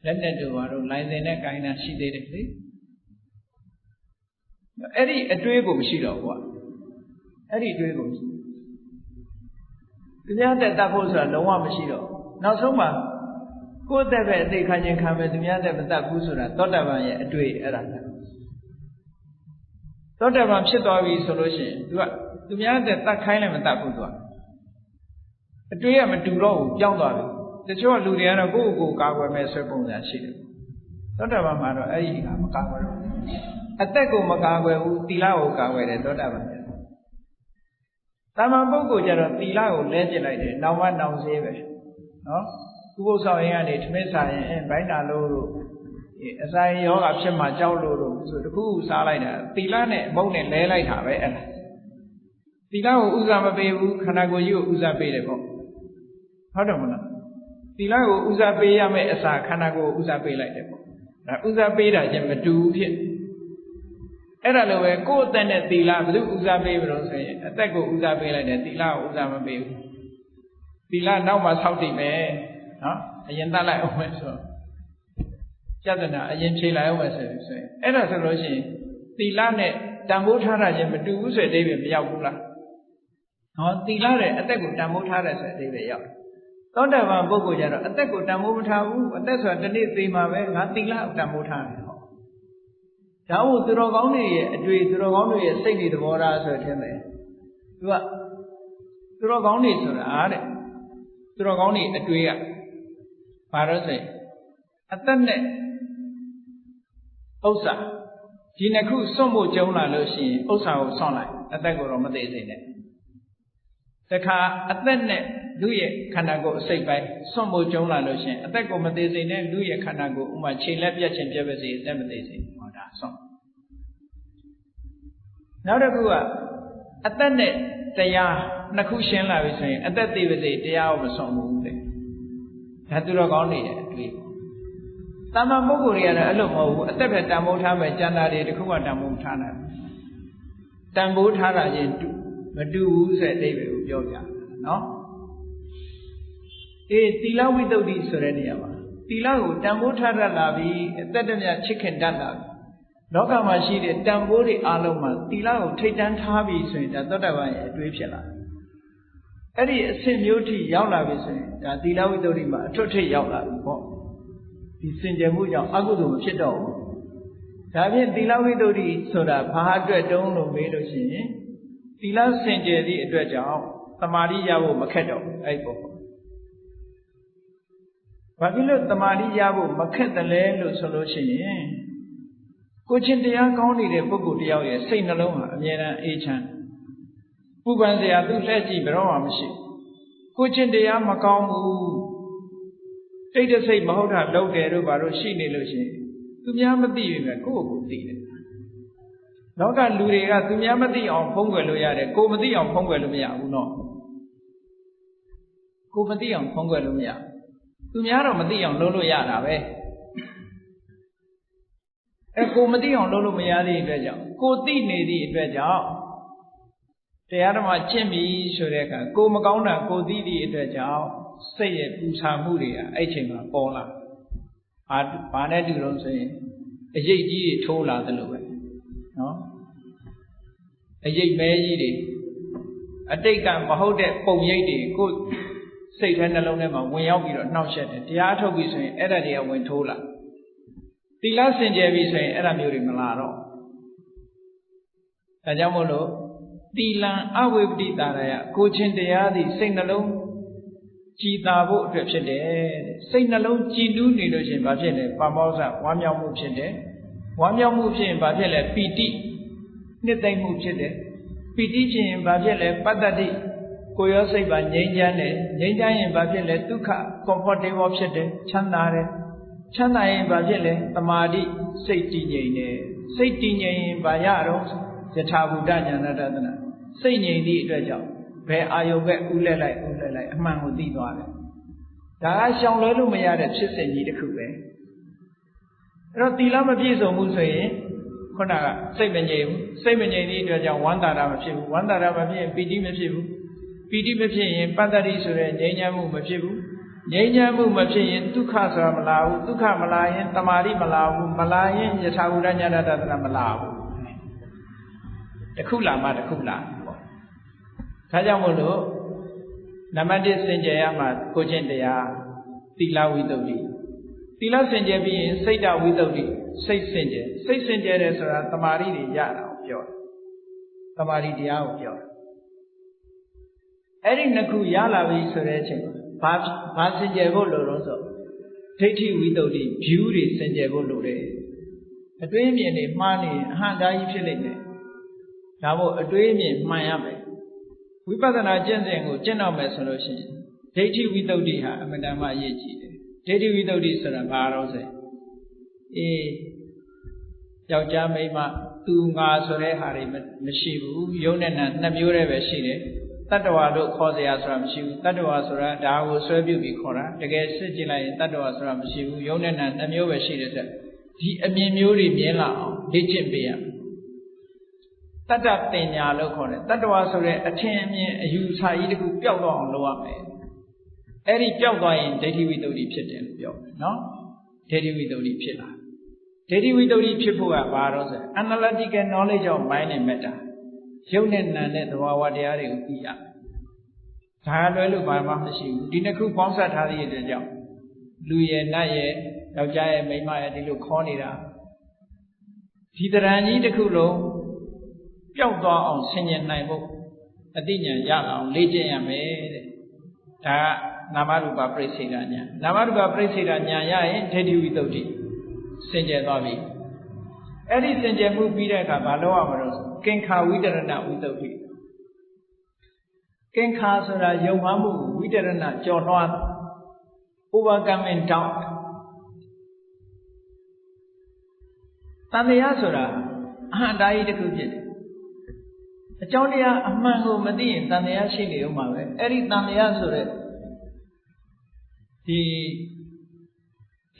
လက်နဲ့တို့ဘာလို့လိုင်းစင်နဲ့ကိုင်းတာရှိသေးတယ်လေအဲ့ဒီအတွေးကိုမရှိတော့ဘူးအဲ့ဒီအတွေးကိုမရှိသူများတက်တတ်ဖို့ဆိုတာလုံးဝမရှိတော့နောက်ဆုံးမှာကိုယ့်အသက်ပဲအသိခံခြင်းခံမယ်သူများတက်မတတ်ဘူးဆိုတာသောတာပန်ရဲ့အတွေးအဲ့ဒါသောတာပန်ဖြစ်သွားပြီဆိုလို့ရှိရင်သူများတက်တတ်ခိုင်းလည်းမတတ်ဘူးသူကအတွေးကမတူတော့ဘူးပြောင်းသွားပြီတချို့လူတွေကတော့ကိုယ့်ကိုယ်ကာကွယ်မဲ့ဆွဲပုံစံရှိတယ်သောတာပန်မှာတော့အဲ့ဒီကမကာကွယ်တော့အသက်ကိုမကာကွယ်ဘူးသီလကိုကာကွယ်တယ်သောတာပန်တာမန်ပုဂ္ဂိုလ်ကျတော့သီလကိုလဲကျစ်လိုက်တယ်နောက်မှနောင်စေးပဲနော်ကုပု္ပ္ပဆောင်ရင်ကနေထမင်းစားရင်ဘိုင်းနာလို့အစာယောဂဖြစ်မှကြောက်လို့ဆိုတခုစားလိုက်တာသီလနဲ့မုန်းနဲ့လဲလိုက်တာပဲအဲ့ဒါသီလကိုဥစားမပေးဘူးခန္ဓာကိုယ်ကြီးကိုဥစားပေးတယ်ပေါ့ဟုတ်တယ်မလားသီလကိုဥစားပေးရမယ့်အစာခန္ဓာကိုယ်ကိုဥစားပေးလိုက်တယ်ပေါ့ဒါဥစားပေးတာချင်းမတူဘူးဖြစ်အဲ့ဒါလိုပဲကိုယ့်အသက်နဲ့သီလဘယ်သူဥစားပေးမလို့ဆိုရင်အသက်ကိုဥစားပေးလိုက်တယ်သီလကိုဥစားမပေးဘူးသီလနောက်မှဆောက်တည်မယ်နော်အရင်တတ်လိုက်အောင်မယ်ဆိုပြဿနာအရင်ဖြေလိုက်အောင်မယ်ဆိုရင်အဲ့ဒါဆိုလို့ရှိရင်သီလနဲ့တန်ဖိုးထားတာချင်းမတူဘူးဆိုတဲ့အဓိပ္ပာယ်မရောက်ဘူးလားဟောသီလနဲ့အသက်ကိုတန်ဖိုးထားတယ်ဆိုတဲ့အဓိပ္ပာယ်ရောက်သောတာပန်ပုဂ္ဂိုလ်ကျတော့အသက်ကိုတန်ဖိုးမထားဘူးအသက်ဆိုတာတစ်နေ့သေမှာပဲငါသီလကိုတန်ဖိုးထားတယ်ဟောဒါဟုသူတော်ကောင်းတွေရဲ့အတွေ့သူတော်ကောင်းတွေရဲ့စိတ်တွေသဘောထားဆိုတဲ့မယ်သူတော်ကောင်းတွေဆိုတာတဲ့သူတော်ကောင်းတွေအတွေ့ကဘာလို့ဆိုရင်အသက်နဲ့ဥစ္စာဒီနှစ်ခုစွန့်ဖို့ကြုံလာလို့ရှိရင်ဥစ္စာကိုစွန့်လိုက်အသက်ကိုတော့မသေးစေနဲ့တခါအသက်နဲ့လူရဲ့ခန္ဓာကိုယ်အစိတ်ပိုင်းစွန့်ဖို့ကြုံလာလို့ရှိရင်အသက်ကိုမသေးစေနဲ့လူရဲ့ခန္ဓာကိုယ်ဥမာခြေလက်ပြတ်ခြင်းပြတ်ပါစေအသက်မသေးစေဟောဒါစွန့်နောက်တစ်ခုကအသက်နဲ့တရားနှစ်ခုရှင်းလာပြီဆိုရင်အသက်သေးပါစေတရားကိုမစွန့်ဘူးလေဒါသူတော်ကောင်းတွေရဲ့အတွေ့တာမန်ပုဂ္ဂိုလ်တွေကတော့အဲ့လိုမဟုတ်ဘူးအသက်ပဲတန်ဖိုးထားမယ်ကျန်တာတွေတခုမှတန်ဖိုးထားနိုင်တန်ဖိုးထားတာချင်းမတူဘူးဆိုတဲ့အဓိပ္ပာယ်ကိုပြောပြနော်သီလဝိတ္တုဆိုတဲ့နေရာမှာသီလကိုတန်ဖိုးထားတတ်လာပြီအသက်တည်းချစ်ခင်တတ်လာပြီလောကမှာရှိတဲ့တန်ဖိုးတွေအလုံးမှာသီလကိုထိတ်တန်းထားပြီဆိုရင်ဒါသောတာပန်ရဲ့အတွေးဖြစ်လာအဲ့ဒီအဆင့်မျိုးထိရောက်လာပြီဆိုရင်ဒါသီလဝိတ္တုမှာအထွတ်ထိပ်ရောက်လာပြီပေါ့ဒီစင်ကြယ်မှုကြောင့်အကုသိုလ်မဖြစ်တော့ဘူးဒါဖြင့်သီလဝိတ္တုဆိုတာဘာအတွက်တုံးလို့မေးလို့ရှိရင်သီလစင်ကြယ်သည့်အတွက်ကြောင့်သမာဓိရဖို့မခက်တော့ဘူးအဲ့ပေါ့ဘာဖြစ်လို့သမာဓိရဖို့မခက်တယ်လဲလို့ဆိုလို့ရှိရင်ကိုချင်းတရားကောင်းနေတဲ့ပုဂ္ဂိုလ်တယောက်ရဲ့စိတ်နှလုံးဟာအမြဲတမ်းအေးချမ်းပူပန်စရာသူ့လက်ကြည့်ဘယ်တော့မှမရှိကိုချင်းတရားမကောင်းဘူးစိတ်တစိတ်မဟုတ်တာလုပ်တယ်တို့ဘာလို့ရှိနေလို့ရှိရင်သူများမသိရင်ပဲကိုယ့်ကိုယ်သိတယ်လောကလူတွေကသူများမသိအောင်ဖုံးကွယ်လို့ရတယ်ကိုမသိအောင်ဖုံးကွယ်လို့မရဘူးနော်ကိုမသိအောင်ဖုံးကွယ်လို့မရသူများတော့မသိအောင်လုပ်လို့ရတာပဲကိုမသိအောင်လုပ်လို့မရတဲ့အတွက်ကြောင့်ကိုသိနေသည့်အတွက်ကြောင့်တရားဓမ္မကျင့်ပြီဆိုတဲ့အခါကိုမကောင်းတာကိုသိသည့်အတွက်ကြောင့်စိတ်ရဲ့ပူဆာမှုတွေကအဲ့ချိန်မှာပေါ်လာဘာနဲ့တူလို့ဆိုရင် အရိပ်ကြီးတွေထိုးလာတယ်လို့ပဲနော်အရိပ်မဲကြီးတွေအတိတ်ကမဟုတ်တဲ့ပုံရိပ်တွေကိုစိတ်ထဲနှလုံးထဲမှာဝင်ရောက်ပြီးတော့နှောက်ယှက်တယ်တရားထုတ်ပြီဆိုရင်အဲ့ဒါတွေကဝင်ထိုးလာသီလစင်ကြယ်ပြီဆိုရင်အဲ့ဒါမျိုးတွေမလာတော့ဒါကြောင့်မို့လို့သီလံအဝိပတိတာရယကိုချင်းတရားသည်စိတ်နှလုံးကြည်သာဖို့အတွက်ဖြစ်တယ်စိတ်နှလုံးကြည်နူးနေလို့ရှိရင်ဘာဖြစ်လဲပါမောဇဝမ်းမြောက်မှုဖြစ်တယ်ဝမ်းမြောက်မှုဖြစ်ရင်ဘာဖြစ်လဲပီတိနှစ်သိမ့်မှုဖြစ်တယ်ပီတိဖြစ်ရင်ဘာဖြစ်လဲပတ္တတိကိုယ်ရောစိတ်ပါငြိမ်းချမ်းတယ်ငြိမ်းချမ်းရင်ဘာဖြစ်လဲဒုက္ခ comfortable ဖြစ်တယ်ချမ်းသာတယ်ချမ်းသာရင်ဘာဖြစ်လဲသမာဓိစိတ်တည်ငြိမ်တယ်စိတ်တည်ငြိမ်ရင်ဘာရတော့ယထာဘူတဉာဏတဒနာစိတ်ငြိမ်သည့်အတွက်ကြောင့်ဘယ်အာယုံပဲဥလဲလိုက်အမှန်ကိုသိသွားတယ်ဒါကရှောင်လွဲလို့မရတဲ့ဖြစ်စဉ်ကြီးတစ်ခုပဲအဲ့တော့သီလမပြည့်စုံဘူးဆိုရင်ခုနကစိတ်မငြိမ်ဘူးစိတ်မငြိမ်သည့်အတွက်ကြောင့်ဝမ်းသာတာမဖြစ်ဘူးဝမ်းသာတာမဖြစ်ရင်ပီတိမဖြစ်ဘူးပီတိမဖြစ်ရင်ပတ္တတိဆိုတဲ့ငြိမ်းချမ်းမှုမဖြစ်ဘူးငြိမ်းချမ်းမှုမဖြစ်ရင်ဒုက္ခဆိုတာမလာဘူးဒုက္ခမလာရင်တမာတိမလာဘူးမလာရင်ယထာဘူတဉာဏတဒနာမလာဘူးတစ်ခုလာမှတစ်ခုလာပေါ့ဒါကြောင့်မို့လို့နံပါတ်1စင်ကြယ်ရမှာကိုချင်းတရားသီလဝိတ္တုသီလစင်ကြယ်ပြီးရင်စိတ်တဝိတ္တုစိတ်စင်ကြယ်တယ်ဆိုတာတမာတိတွေရတာကိုပြောတယ်တမာတိတရားကိုပြောတယ်အဲ့ဒီနှစ်ခုရလာပြီဆိုတဲ့အချိန်ဘာစင်ကြယ်ဖို့လိုတော့ဆိုဒိဋ္ဌိဝိတ္တု view တွေစင်ကြယ်ဖို့လိုတယ်အတွေးအမြင်တွေမှားနေရင်အဟံတားကြီးဖြစ်လိမ့်မယ်ဒါမို့အတွေးအမြင်မှန်ရမယ်ဝိပဿနာကျင့်စဉ်ကိုကျင့်တော့မယ်ဆိုလို့ရှိရင်ဒိဋ္ဌိဝိတ္တုဟာအမှန်တမ်းအရေးကြီးတယ်ဒိဋ္ဌိဝိတ္တုဆိုတာဘာလို့ဆိုယောက်ျားမိန်းမသူငါဆိုတဲ့ဟာတွေမရှိဘူးယုံနဲ့နာနှစ်မျိုးတည်းပဲရှိတယ်တတ္တဝါတို့ခေါ်เสียဆိုတာမရှိဘူးတတ္တဝါဆိုတာဒါကိုဆွဲပြုပြီးခေါ်တာတကယ်စစ်ကြည့်လိုက်ရင်တတ္တဝါဆိုတာမရှိဘူးယုံနဲ့နာနှစ်မျိုးပဲရှိတယ်ဆိုဒီအမြင်မျိုးတွေမြင်လာအောင်လေ့ကျင့်ပေးရတတ္တပညာလို့ခေါ်တယ်တတ္တဝါဆိုတဲ့အထင်အမြင်အယူဆကြီးတခုပျောက်တော့အောင်လုပ်ရမယ်အဲ့ဒီပျောက်သွားရင်ဒိဋ္ဌိဝိတ္တုဖြစ်တယ်လို့ပြောတယ်နော်ဒိဋ္ဌိဝိတ္တုဖြစ်လာဒိဋ္ဌိဝိတ္တုဖြစ်ဖို့ကဘာတော့ဆို analytical knowledge of mind and matter ရုပ်နဲ့နာနဲ့သဘာဝတရားတွေကိုသိရဒါလွဲလို့ဘာမှမရှိဘူးဒီနှစ်ခုပေါင်းစပ်ထားတဲ့အတွက်ကြောင့်လူရဲ့နတ်ရဲ့ယောက်ျားရဲ့မိန်းမရဲ့ဒီလိုခေါ်နေတာဒီတရံကြီးတစ်ခုလုံးပျောက်သွားအောင်ဆင်ញင်နိုင်ဖို့အသိဉာဏ်ရအောင်လေ့ကျင့်ရမယ်တဲ့ဒါကနာမရူပပရိစ္ဆေဒဉာဏ်နာမရူပပရိစ္ဆေဒဉာဏ်ရရင်ဒိဋ္ဌိဝိတ္တုစင်ကြယ်သွားပြီအဲ့ဒီစင်ကြယ်မှုပြီးတဲ့အခါဘာလုပ်ရမလို့ကင်္ခာဝိတရဏဝိတ္တုကင်္ခာဆိုတာယုံမှမှုဝိတရဏကြော်လွှား overcoming doubt တန်တရားဆိုတာအဟံတားကြီးတစ်ခုဖြစ်တယ်အကြောင်းတရားအမှန်ကိုမသိရင်တန်တရားရှိနေဦးမှာပဲအဲ့ဒီတန်တရားဆိုတဲ့ဒီ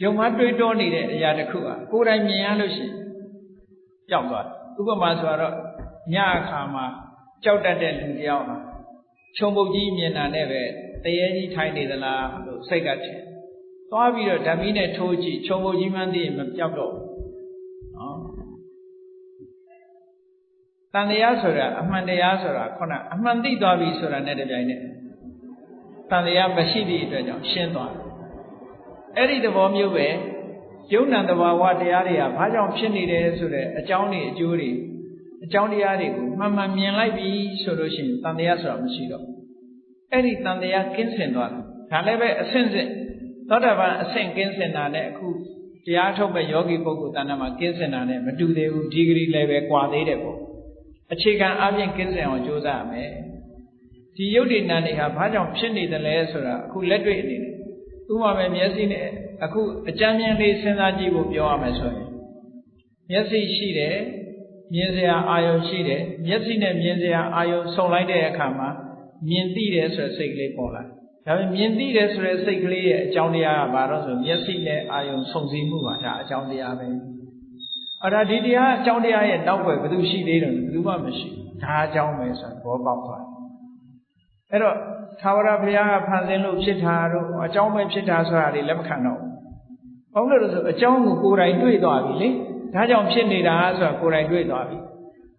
ယုံမှတွေးတောနေတဲ့အရာတစ်ခုอ่ะကိုယ်တိုင်မြင်ရလို့ရှိရင်ပျောက်သွားတယ်ဥပမာဆိုတော့ညအခါမှာကြောက်တတ်တဲ့လူတယောက်ဟာခြုံပုတ်ကြီးမြင်တာနဲ့ပဲတရေကြီးထိုင်နေသလားလို့စိတ်ကထင်သွားပြီးတော့ဓမ္မီနဲ့ထိုးကြည့်ခြုံပုတ်ကြီးမှန်းသိရင်မပျောက်တော့ဘူးနော်တန်တရားဆိုတာအမှန်တရားဆိုတာခုနအမှန်သိသွားပြီဆိုတာနဲ့တပြိုင်နက်တန်တရားမရှိသည့်အတွက်ကြောင့်ရှင်းသွားတယ်အဲ့ဒီသဘောမျိုးပဲယုံ nant သဘာဝတရားတွေကဘာကြောင့်ဖြစ်နေတယ်ဆိုတဲ့အကြောင်းတွေအကျိုးတွေအကြောင်းတရားတွေကိုမှန်မှန်မြင်လိုက်ပြီဆိုလို့ရှိရင်တန်တရားဆိုတာမရှိတော့အဲ့ဒီတန်တရားကင်းစင်သွားတယ်ဒါလည်းပဲအဆင့်ဆင့်သောတာပန်အဆင့်ကင်းစင်တာနဲ့အခုတရားထုတ်မဲ့ယောဂီပုဂ္ဂိုလ်တဏ္ဍာမှာကင်းစင်တာနဲ့မတူသေးဘူးဒီဂရီလည်းပဲကွာသေးတယ်ပေါ့အခြေခံအပြင်ကင်းစင်အောင်ကြိုးစားရမယ်ဒီယုတ်တိနံတွေဟာဘာကြောင့်ဖြစ်နေတယ်လဲဆိုတာအခုလက်တွေ့အနေနဲ့ဥပမာပဲမျက်စိနဲ့အခုအကြမ်းမြင်လေးစဉ်းစားကြည့်ဖို့ပြောရမယ်ဆိုရင်မျက်စိရှိတယ်မြင်စရာအာယုံရှိတယ်မျက်စိနဲ့မြင်စရာအာယုံဆုံလိုက်တဲ့အခါမှာမြင်သိတယ်ဆိုတဲ့စိတ်ကလေးပေါ်လာဒါပေမဲ့မြင်သိတယ်ဆိုတဲ့စိတ်ကလေးရဲ့အကြောင်းတရားကဘာလို့ဆိုမျက်စိနဲ့အာယုံဆုံစည်းမှုပါဒါအကြောင်းတရားပဲအဲ့ဒါဒီတရားအကြောင်းတရားရဲ့နောက်ွယ်ဘယ်သူရှိသေးတယ်ဘယ်သူမှမရှိဒါအကြောင်းပဲဆိုတော့ဘောပေါက်သွားအဲ့တော့သာဝရဘုရားကဖန်ဆင်းလို့ဖြစ်တာတို့အကြောင်းပဲဖြစ်တာဆိုတာတွေလက်မခံတော့ဘူး။ဘာလို့လဲဆိုအကြောင်းကိုကိုယ်တိုင်တွေ့သွားပြီလေ ဒါကြောင့်ဖြစ်နေတာဆိုတာကိုယ်တိုင်တွေ့သွားပြီ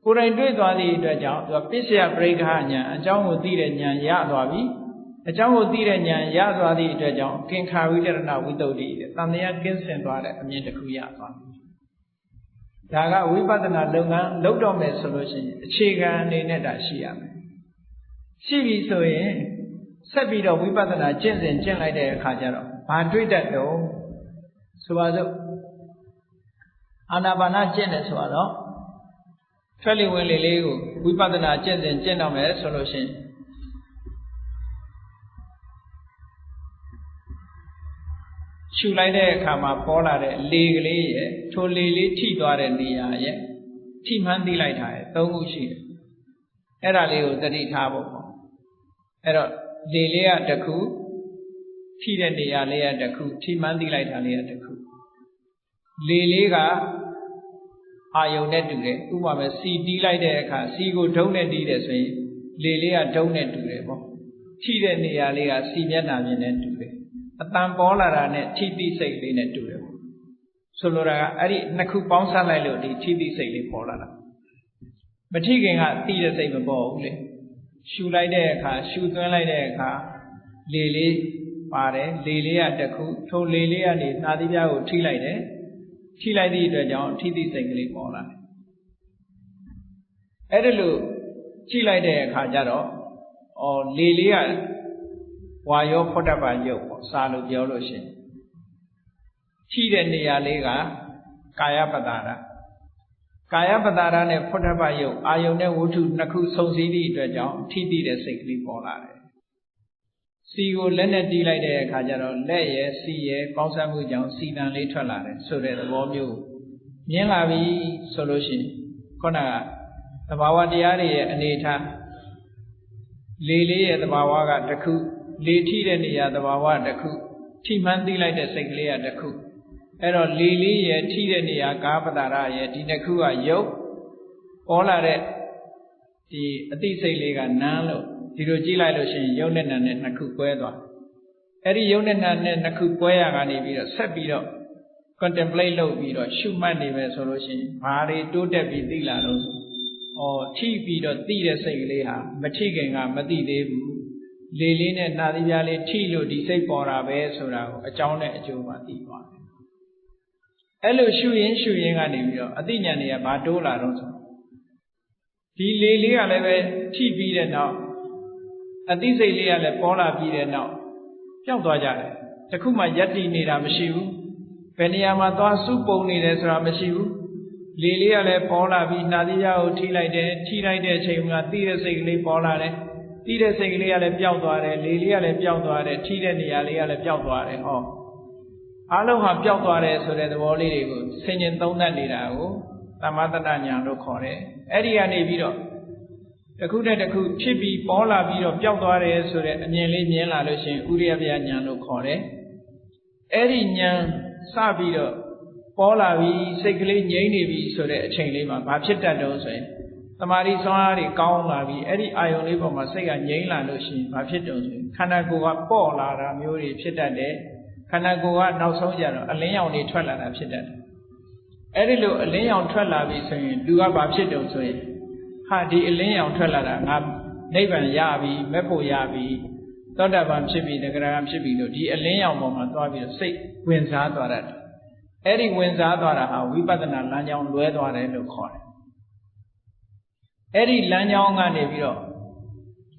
ကိုယ်တိုင်တွေ့သွားသည့်အတွက်ကြောင့်သူကပစ္စယပရိက္ခဉာဏ်အကြောင်းကိုသိတဲ့ဉာဏ်ရသွားပြီအကြောင်းကိုသိတဲ့ဉာဏ်ရသွားသည့်အတွက်ကြောင့်ကင်္ခာဝိတရဏဝိတ္တုတိတဲ့တန်တရားကင်းစင်သွားတဲ့အမြင်တစ်ခုရသွားပြီဒါကဝိပဿနာလုပ်ငန်းလုပ်တော့မယ်ဆိုလို့ရှိရင်အခြေခံအနေနဲ့ဒါရှိရမယ်ရှိပြီဆိုရင်ဆက်ပြီးတော့ဝိပဿနာကျင့်စဉ်ကျင့်လိုက်တဲ့အခါကျတော့ဘာတွေ့တတ်တော့ဆိုပါစို့အာနာပါနကျင့်တယ်ဆိုတော့ထွက်လေဝင်လေလေးကိုဝိပဿနာကျင့်စဉ်ကျင့်တော့မယ်ဆိုလို့ရှိရင်ရှုလိုက်တဲ့အခါမှာပေါ်လာတဲ့လေကလေးရဲ့ထိုလေလေးထိသွားတဲ့နေရာရဲ့ထိမှန်းသိလိုက်တာရဲ့၃ခုရှိတယ်အဲ့ဒါလေးကိုသတိထားဖို့ပေါ့အဲ့တော့လေလေးကတစ်ခုထိတဲ့နေရာလေးကတစ်ခုထိမှန်းသိလိုက်တာလေးကတစ်ခုလေလေးကအာယုံနဲ့တူတယ်ဥပမာပဲစီတီးလိုက်တဲ့အခါစီကိုဒုံးနဲ့တီးတယ်ဆိုရင်လေလေးကဒုံးနဲ့တူတယ်ပေါ့ထိတဲ့နေရာလေးကစီမျက်နှာမြင်နဲ့တူတယ်အတန်ပေါ်လာတာနဲ့ထိတိစိတ်လေးနဲ့တူတယ်ပေါ့ဆိုလိုတာကအဲ့ဒီနှစ်ခုပေါင်းစပ်လိုက်လို့ဒီထိတိစိတ်လေးပေါ်လာတာမထိခင်ကသိတဲ့စိတ်မပေါ်ဘူးလေရှူလိုက်တဲ့အခါရှူသွင်းလိုက်တဲ့အခါလေလေးပါတယ်လေလေးကတစ်ခုထိုလေလေးကနေနှာသီးပြားကိုထိလိုက်တယ်ထိလိုက်သည့်အတွက်ကြောင့်ထိတိစိတ်ကလေးပေါ်လာတယ်အဲ့ဒါလို့ကြည့်လိုက်တဲ့အခါကျတော့လေလေးကဝါယောဖွတ်တပ္ပယုတ်ပေါ့စာလို့ပြောလို့ရှိရင်ထိတဲ့နေရာလေးကကာယပတ္တာရကာယပတ္တာရနဲ့ဖွတ်တပ္ပယုတ်အာယုန်နဲ့ဝတ္ထုနှစ်ခုစုံစည်းသည့်အတွက်ကြောင့်ထိတိတဲ့စိတ်ကလေးပေါ်လာတယ်စီကိုလက်နဲ့တီးလိုက်တဲ့အခါကျတော့လက်ရယ်စီရယ်ပေါင်းစပ်မှုကြောင့်စီတန်လေးထွက်လာတယ်ဆိုတဲ့သဘောမျိုးမြင်လာပြီဆိုလို့ရှိရင်ခုနကသဘာဝတရားတွေရဲ့အနေထားလေလေးရဲ့သဘာဝကတစ်ခုလေထိတဲ့နေရာသဘာဝတစ်ခုထိမှန်းသိလိုက်တဲ့စိတ်ကလေးကတစ်ခုအဲ့တော့လေလေးရဲ့ထိတဲ့နေရာကာပတ္တာရရဲ့ဒီနှစ်ခုကယုတ်ပေါ်လာတဲ့ဒီအသိစိတ်လေးကနန်းလို့ဒီလိုကြည့်လိုက်လို့ရှိရင်ယုတ်နဲ့နံနဲ့နှစ်ခုကွဲသွားအဲ့ဒီယုတ်နဲ့နံနဲ့နှစ်ခုကွဲရကနေပြီးတော့ဆက်ပြီးတော့ contemplate လုပ်ပြီးတော့ရှုမှတ်နေမယ်ဆိုလို့ရှိရင်ဘာတွေတိုးတက်ပြီးသိလာလို့ထိပြီးတော့သိတဲ့စိတ်ကလေးဟာမထိခင်ကမသိသေးဘူးလေလေးနဲ့နှာသီးပြားလေးထိလို့ဒီစိတ်ပေါ်တာပဲဆိုတာကိုအကြောင်းနဲ့အကျိုးမှသိသွားတယ်အဲ့လိုရှုရင်းကနေပြီးတော့အသိဉာဏ်တွေကဘာတိုးလာတော့ဆိုဒီလေလေးကလည်းပဲထိပြီးတဲ့နောက်အသိစိတ်လေးကလည်းပေါ်လာပြီးတဲ့နောက်ပျောက်သွားကြတယ်တခုမှယက်တည်နေတာမရှိဘူးဘယ်နေရာမှာသွားစုပုံနေတယ်ဆိုတာမရှိဘူးလေလေးကလည်းပေါ်လာပြီးနှာသီးပြားကိုထိလိုက်တယ်ထိလိုက်တဲ့အချိန်မှာသိတဲ့စိတ်ကလေးပေါ်လာတယ်သိတဲ့စိတ်ကလေးကလည်းပျောက်သွားတယ်လေလေးကလည်းပျောက်သွားတယ်ထိတဲ့နေရာလေးကလည်းပျောက်သွားတယ်အားလုံးဟာပျောက်သွားတယ်ဆိုတဲ့သဘောလေးတွေကိုဆင်ခြင်သုံးသပ်နေတာကိုသမထဉာဏ်လို့ခေါ်တယ်အဲ့ဒီကနေပြီးတော့တစ်ခုနဲ့တစ်ခုဖြစ်ပြီးပေါ်လာပြီးတော့ပျောက်သွားတယ်ဆိုတဲ့အမြင်လေးမြင်လာလို့ရှိရင်ဥရိယပယဉာဏ်လို့ခေါ်တယ်အဲ့ဒီဉာဏ်စပြီးတော့ပေါ်လာပြီးစိတ်ကလေးငြိမ့်နေပြီဆိုတဲ့အချိန်လေးမှာဘာဖြစ်တတ်တော့ဆိုရင်သမာဓိစွမ်းအားတွေကောင်းလာပြီးအဲ့ဒီအာယုံလေးပေါ်မှာစိတ်ကငြိမ့်လာလို့ရှိရင်ဘာဖြစ်တော့ဆိုရင်ခန္ဓာကိုယ်ကပေါ့လာတာမျိုးတွေဖြစ်တတ်တယ်ခန္ဓာကိုယ်ကနောက်ဆုံးကြတော့အလင်းရောင်တွေထွက်လာတာဖြစ်တတ်တယ်အဲ့ဒီလိုအလင်းရောင်ထွက်လာပြီဆိုရင်လူကဘာဖြစ်တော့ဆိုရင်ဟာဒီအလင်းရောင်ထွက်လာတာငါနိဗ္ဗာန်ရပြီမဲ့ဖို့ရပြီသောတာပန်ဖြစ်ပြီတဂရဂံဖြစ်ပြီလို့ဒီအလင်းရောင်ပေါ်မှာသွားပြီးတော့စိတ်ဝင်စားသွားတတ်တယ်အဲ့ဒီဝင်စားသွားတာဟာဝိပဿနာလမ်းကြောင်းလွဲသွားတယ်လို့ခေါ်တယ်အဲ့ဒီလမ်းကြောင်းကနေပြီးတော့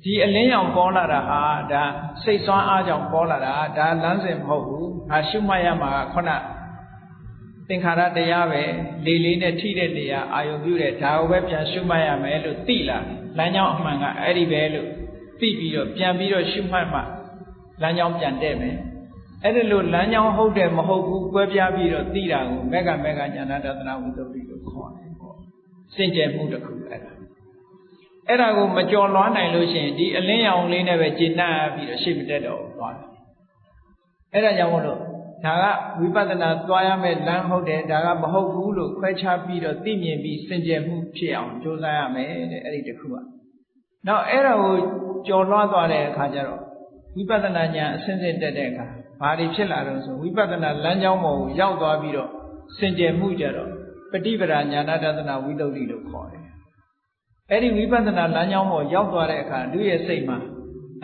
ဒီအလင်းရောင်ပေါ်လာတာဟာဒါစိတ်စွမ်းအားကြောင့်ပေါ်လာတာဒါလမ်းစဉ်မဟုတ်ဘူးဟာရှုမှတ်ရမှာခုနသင်္ခါရတရားပဲလေလေးနဲ့ထိတဲ့နေရာအာယုပြုတဲ့ဒါကိုပဲပြန်ရှုမှတ်ရမယ်လို့သိလာလမ်းကြောင်းအမှန်ကအဲ့ဒီပဲလို့သိပြီးတော့ပြန်ပြီးတော့ရှုမှတ်မှလမ်းကြောင်းပြန်တဲ့မယ်အဲ့ဒီလိုလမ်းကြောင်းဟုတ်တယ်မဟုတ်ဘူးကွဲပြားပြီးတော့သိတာကိုမေဃဉာဏတသနာဝိသုဒ္ဓိလို့ခေါ်တယ်ပေါ့စင်ကြယ်မှုတစ်ခုအဲ့ဒါကိုမကြော်လွှားနိုင်လို့ရှိရင်ဒီအလင်းရောင်လေးနဲ့ပဲကျင့်တတ်ပြီးတော့ရှေ့မတက်တော့ဘူးသွားတယ်အဲ့ဒါကြောင့်မို့လို့ဒါကဝိပဿနာသွားရမယ့်လမ်းဟုတ်တယ်ဒါကမဟုတ်ဘူးလို့ခွဲခြားပြီးတော့သိမြင်ပြီးစင်ကြယ်မှုဖြစ်အောင်ကြိုးစားရမယ်တဲ့အဲ့ဒီတစ်ခုကနောက်အဲ့ဒါကိုကြော်လွှားသွားတဲ့အခါကျတော့ဝိပဿနာဉာဏ်အစဉ်စဉ်တက်တဲ့အခါဘာတွေဖြစ်လာတော့ဆိုဝိပဿနာလမ်းကြောင်းပေါ်ကိုရောက်သွားပြီးတော့စင်ကြယ်မှုကြတော့ပ ฏิปทาญาณတသနာဝိသုဒ္ဓိလို့ခေါ်တယ်အဲ့ဒီဝိပဿနာလမ်းကြောင်းပေါ်ရောက်သွားတဲ့အခါသူ့ရဲ့စိတ်မှာ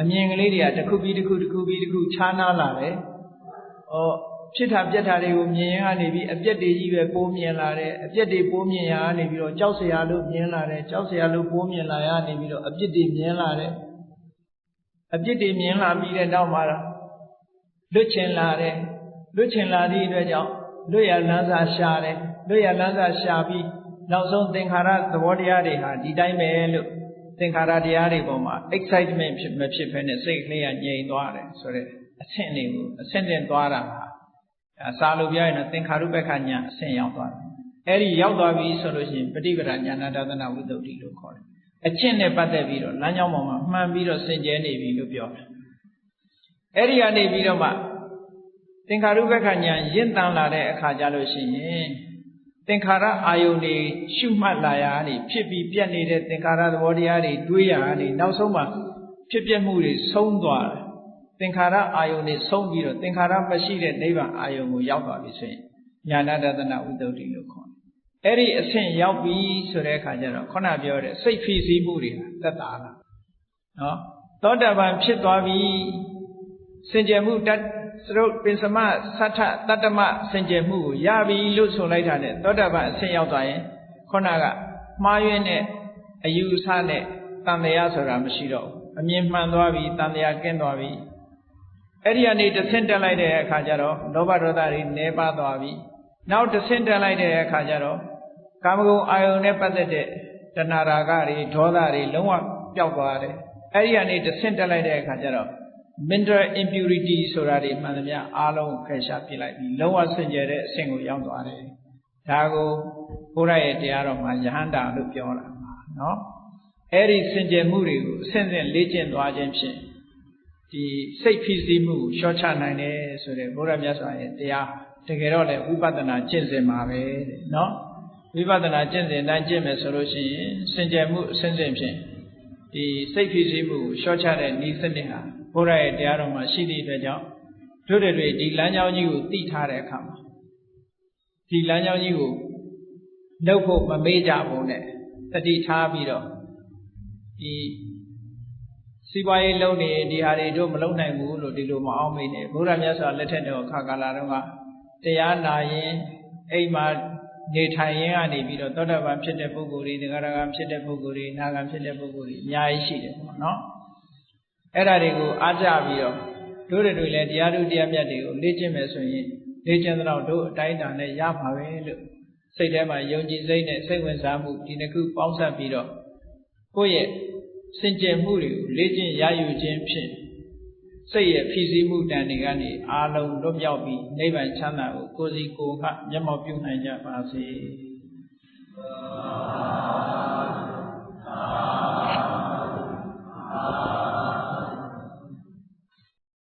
အမြင်ကလေးတွေကတစ်ခုပြီးတစ်ခုတစ်ခုပြီးတစ်ခုခြားနားလာတယ်ဖြစ်တာပြက်တာတွေကိုမြင်ရင်ကနေပြီးအပြက်တွေကြီးပဲပိုးမြင်လာတယ်အပြက်တွေပိုးမြင်ရကနေပြီးတော့ကြောက်စရာလို့မြင်လာတယ်ကြောက်စရာလို့ပိုးမြင်လာရနေပြီးတော့အပြက်တွေမြင်လာတယ်အပြက်တွေမြင်လာပြီးတဲ့နောက်မှာလွတ်ချင်လာတယ်လွတ်ချင်လာသည့်အတွက်ကြောင့်လွတ်ရလန်းစာရှာတယ်လွတ်ရလန်းစာရှာပြီးနောက်ဆုံးသင်္ခါရသဘောတရားတွေဟာဒီတိုင်းပဲလို့သင်္ခါရတရားတွေပေါ်မှာ excitement မဖြစ်ဘဲနဲ့စိတ်ကလေးကငြိမ်သွားတယ်ဆိုတဲ့အဆင့်တွေကိုအဆင့်တင်သွားတာဟာစာလို့ပြောရင်တော့သင်္ခါရုပ္ပခဉာဏ်အဆင့်ရောက်သွားတယ်အဲ့ဒီရောက်သွားပြီဆိုလို့ရှိရင်ပฏิပဒါဉာဏတသနာဝိသုဒ္ဓိလို့ခေါ်တယ်အကျင့်နဲ့ပတ်သက်ပြီးတော့လမ်းကြောင်းပေါ်မှာမှန်ပြီးတော့စင်ကြဲနေပြီလို့ပြောတယ်အဲ့ဒီကနေပြီးတော့မှသင်္ခါရုပ္ပခဉာဏ်ရင့်တန်လာတဲ့အခါကျလို့ရှိရင်သင်္ခါရအာယုန်တွေရှုမှတ်လာရနေဖြစ်ပြီးပြတ်နေတဲ့သင်္ခါရသဘောတရားတွေတွေးရနေနောက်ဆုံးမှာဖြစ်ပြမှုတွေဆုံးသွားတယ်သင်္ခါရအာယုန်တွေဆုံးပြီးတော့သင်္ခါရမရှိတဲ့နိဗ္ဗာန်အာယုန်ကိုရောက်သွားပြီဆိုရင်ဉာဏတသနာဝိသုဒ္ဓိလို့ခေါ်တယ်အဲ့ဒီအဆင့်ရောက်ပြီဆိုတဲ့အခါကျတော့ခုနပြောတဲ့စိတ်ဖိစီးမှုတွေသက်သာလာနော်သောတာပန်ဖြစ်သွားပြီစင်ကြယ်မှုတတ်သရုပ်ပင်စမသတ္ထတတ္တမစင်ကြယ်မှုကိုရပြီလို့ဆိုလိုက်တာနဲ့သောတာပန်အဆင့်ရောက်သွားရင်ခုနကမှားယွင်းတဲ့အယူအဆနဲ့တန်တရားဆိုတာမရှိတော့ဘူးအမြင်မှန်သွားပြီတန်တရားကင်းသွားပြီအဲ့ဒီကနေတစ်ဆင့်တက်လိုက်တဲ့အခါကျတော့လောဘဒေါသတွေနည်းပါးသွားပြီနောက်တစ်ဆင့်တက်လိုက်တဲ့အခါကျတော့ကာမဂုဏ်အာယုန်နဲ့ပတ်သက်တဲ့တဏှာရာဂတွေဒေါသတွေလုံးဝပျောက်သွားတယ်အဲ့ဒီကနေတစ်ဆင့်တက်လိုက်တဲ့အခါကျတော့ mental impurity ဆိုတာတွေမှန်သမျှအားလုံးဖယ်ရှားပြလိုက်ပြီးလုံးဝစင်ကြယ်တဲ့အဆင့်ကိုရောက်သွားတယ်ဒါကိုဘုရားရဲ့တရားတော်မှာယဟန္တာလို့ပြောတာနော်အဲ့ဒီစင်ကြယ်မှုတွေကိုအဆင့်ဆင့်လေ့ကျင့်သွားခြင်းဖြင့်ဒီစိတ်ဖိစီးမှုကိုလျှော့ချနိုင်တယ်ဆိုတဲ့ဘုရားမြတ်စွာရဲ့တရားတကယ်တော့လည်းဝိပဿနာကျင့်စဉ်မှာပဲတဲ့နော်ဝိပဿနာကျင့်စဉ်တိုင်းကျင့်မယ်ဆိုလို့ရှိရင်စင်ကြယ်မှုအဆင့်ဆင့်ဖြင့်ဒီစိတ်ဖိစီးမှုကိုလျှော့ချတဲ့ဤစနစ်ဟာဘုရားရဲ့တရားတော်မှာရှိသည့်အတွက်ကြောင့်တို့တွေဒီလမ်းကြောင်းကြီးကိုသိထားတဲ့အခါမှာဒီလမ်းကြောင်းကြီးကိုလှုပ်ဖို့မမေ့ကြဘူးနဲ့တတိထားပြီးတော့ဒီစီးပွားရေးလုပ်နေဒီဟာတွေတို့မလုပ်နိုင်ဘူးလို့ဒီလိုမအောင်မေ့နဲ့ဘုရားမြတ်စွာလက်ထက်တော်ခါကာလတုန်းကတရားနာရင်အိမ်မှာနေထိုင်ရင်းကနေပြီးတော့သောတာပန်ဖြစ်တဲ့ပုဂ္ဂိုလ်တွေသဂရဂံဖြစ်တဲ့ပုဂ္ဂိုလ်တွေအနာဂံဖြစ်တဲ့ပုဂ္ဂိုလ်တွေအများကြီးရှိတယ်ပေါ့နော်အဲ့ဒါတွေကိုအားကြပြီးတော့တို့တွေလည်းတရားတို့တရားမြတ်တွေကိုလေ့ကျင့်မယ်ဆိုရင်လေ့ကျင့်တော့တို့အတိုင်းအတာနဲ့ရပါပဲလို့စိတ်ထဲမှာယုံကြည်စိတ်နဲ့စိတ်ဝင်စားမှုဒီနှစ်ခုပေါင်းစပ်ပြီးတော့ကိုယ့်ရဲ့စင်ကြယ်မှုတွေကိုလေ့ကျင့်ရယူခြင်းဖြင့်စိတ်ရဲ့ဖိစီးမှုတန်တွေကနေအာလုံးလွတ်မြောက်ပြီးနိဗ္ဗာန်ချမ်းသာကိုကိုယ်စီကိုယ်ကမျက်မှောက်ပြုနိုင်ကြပါစေ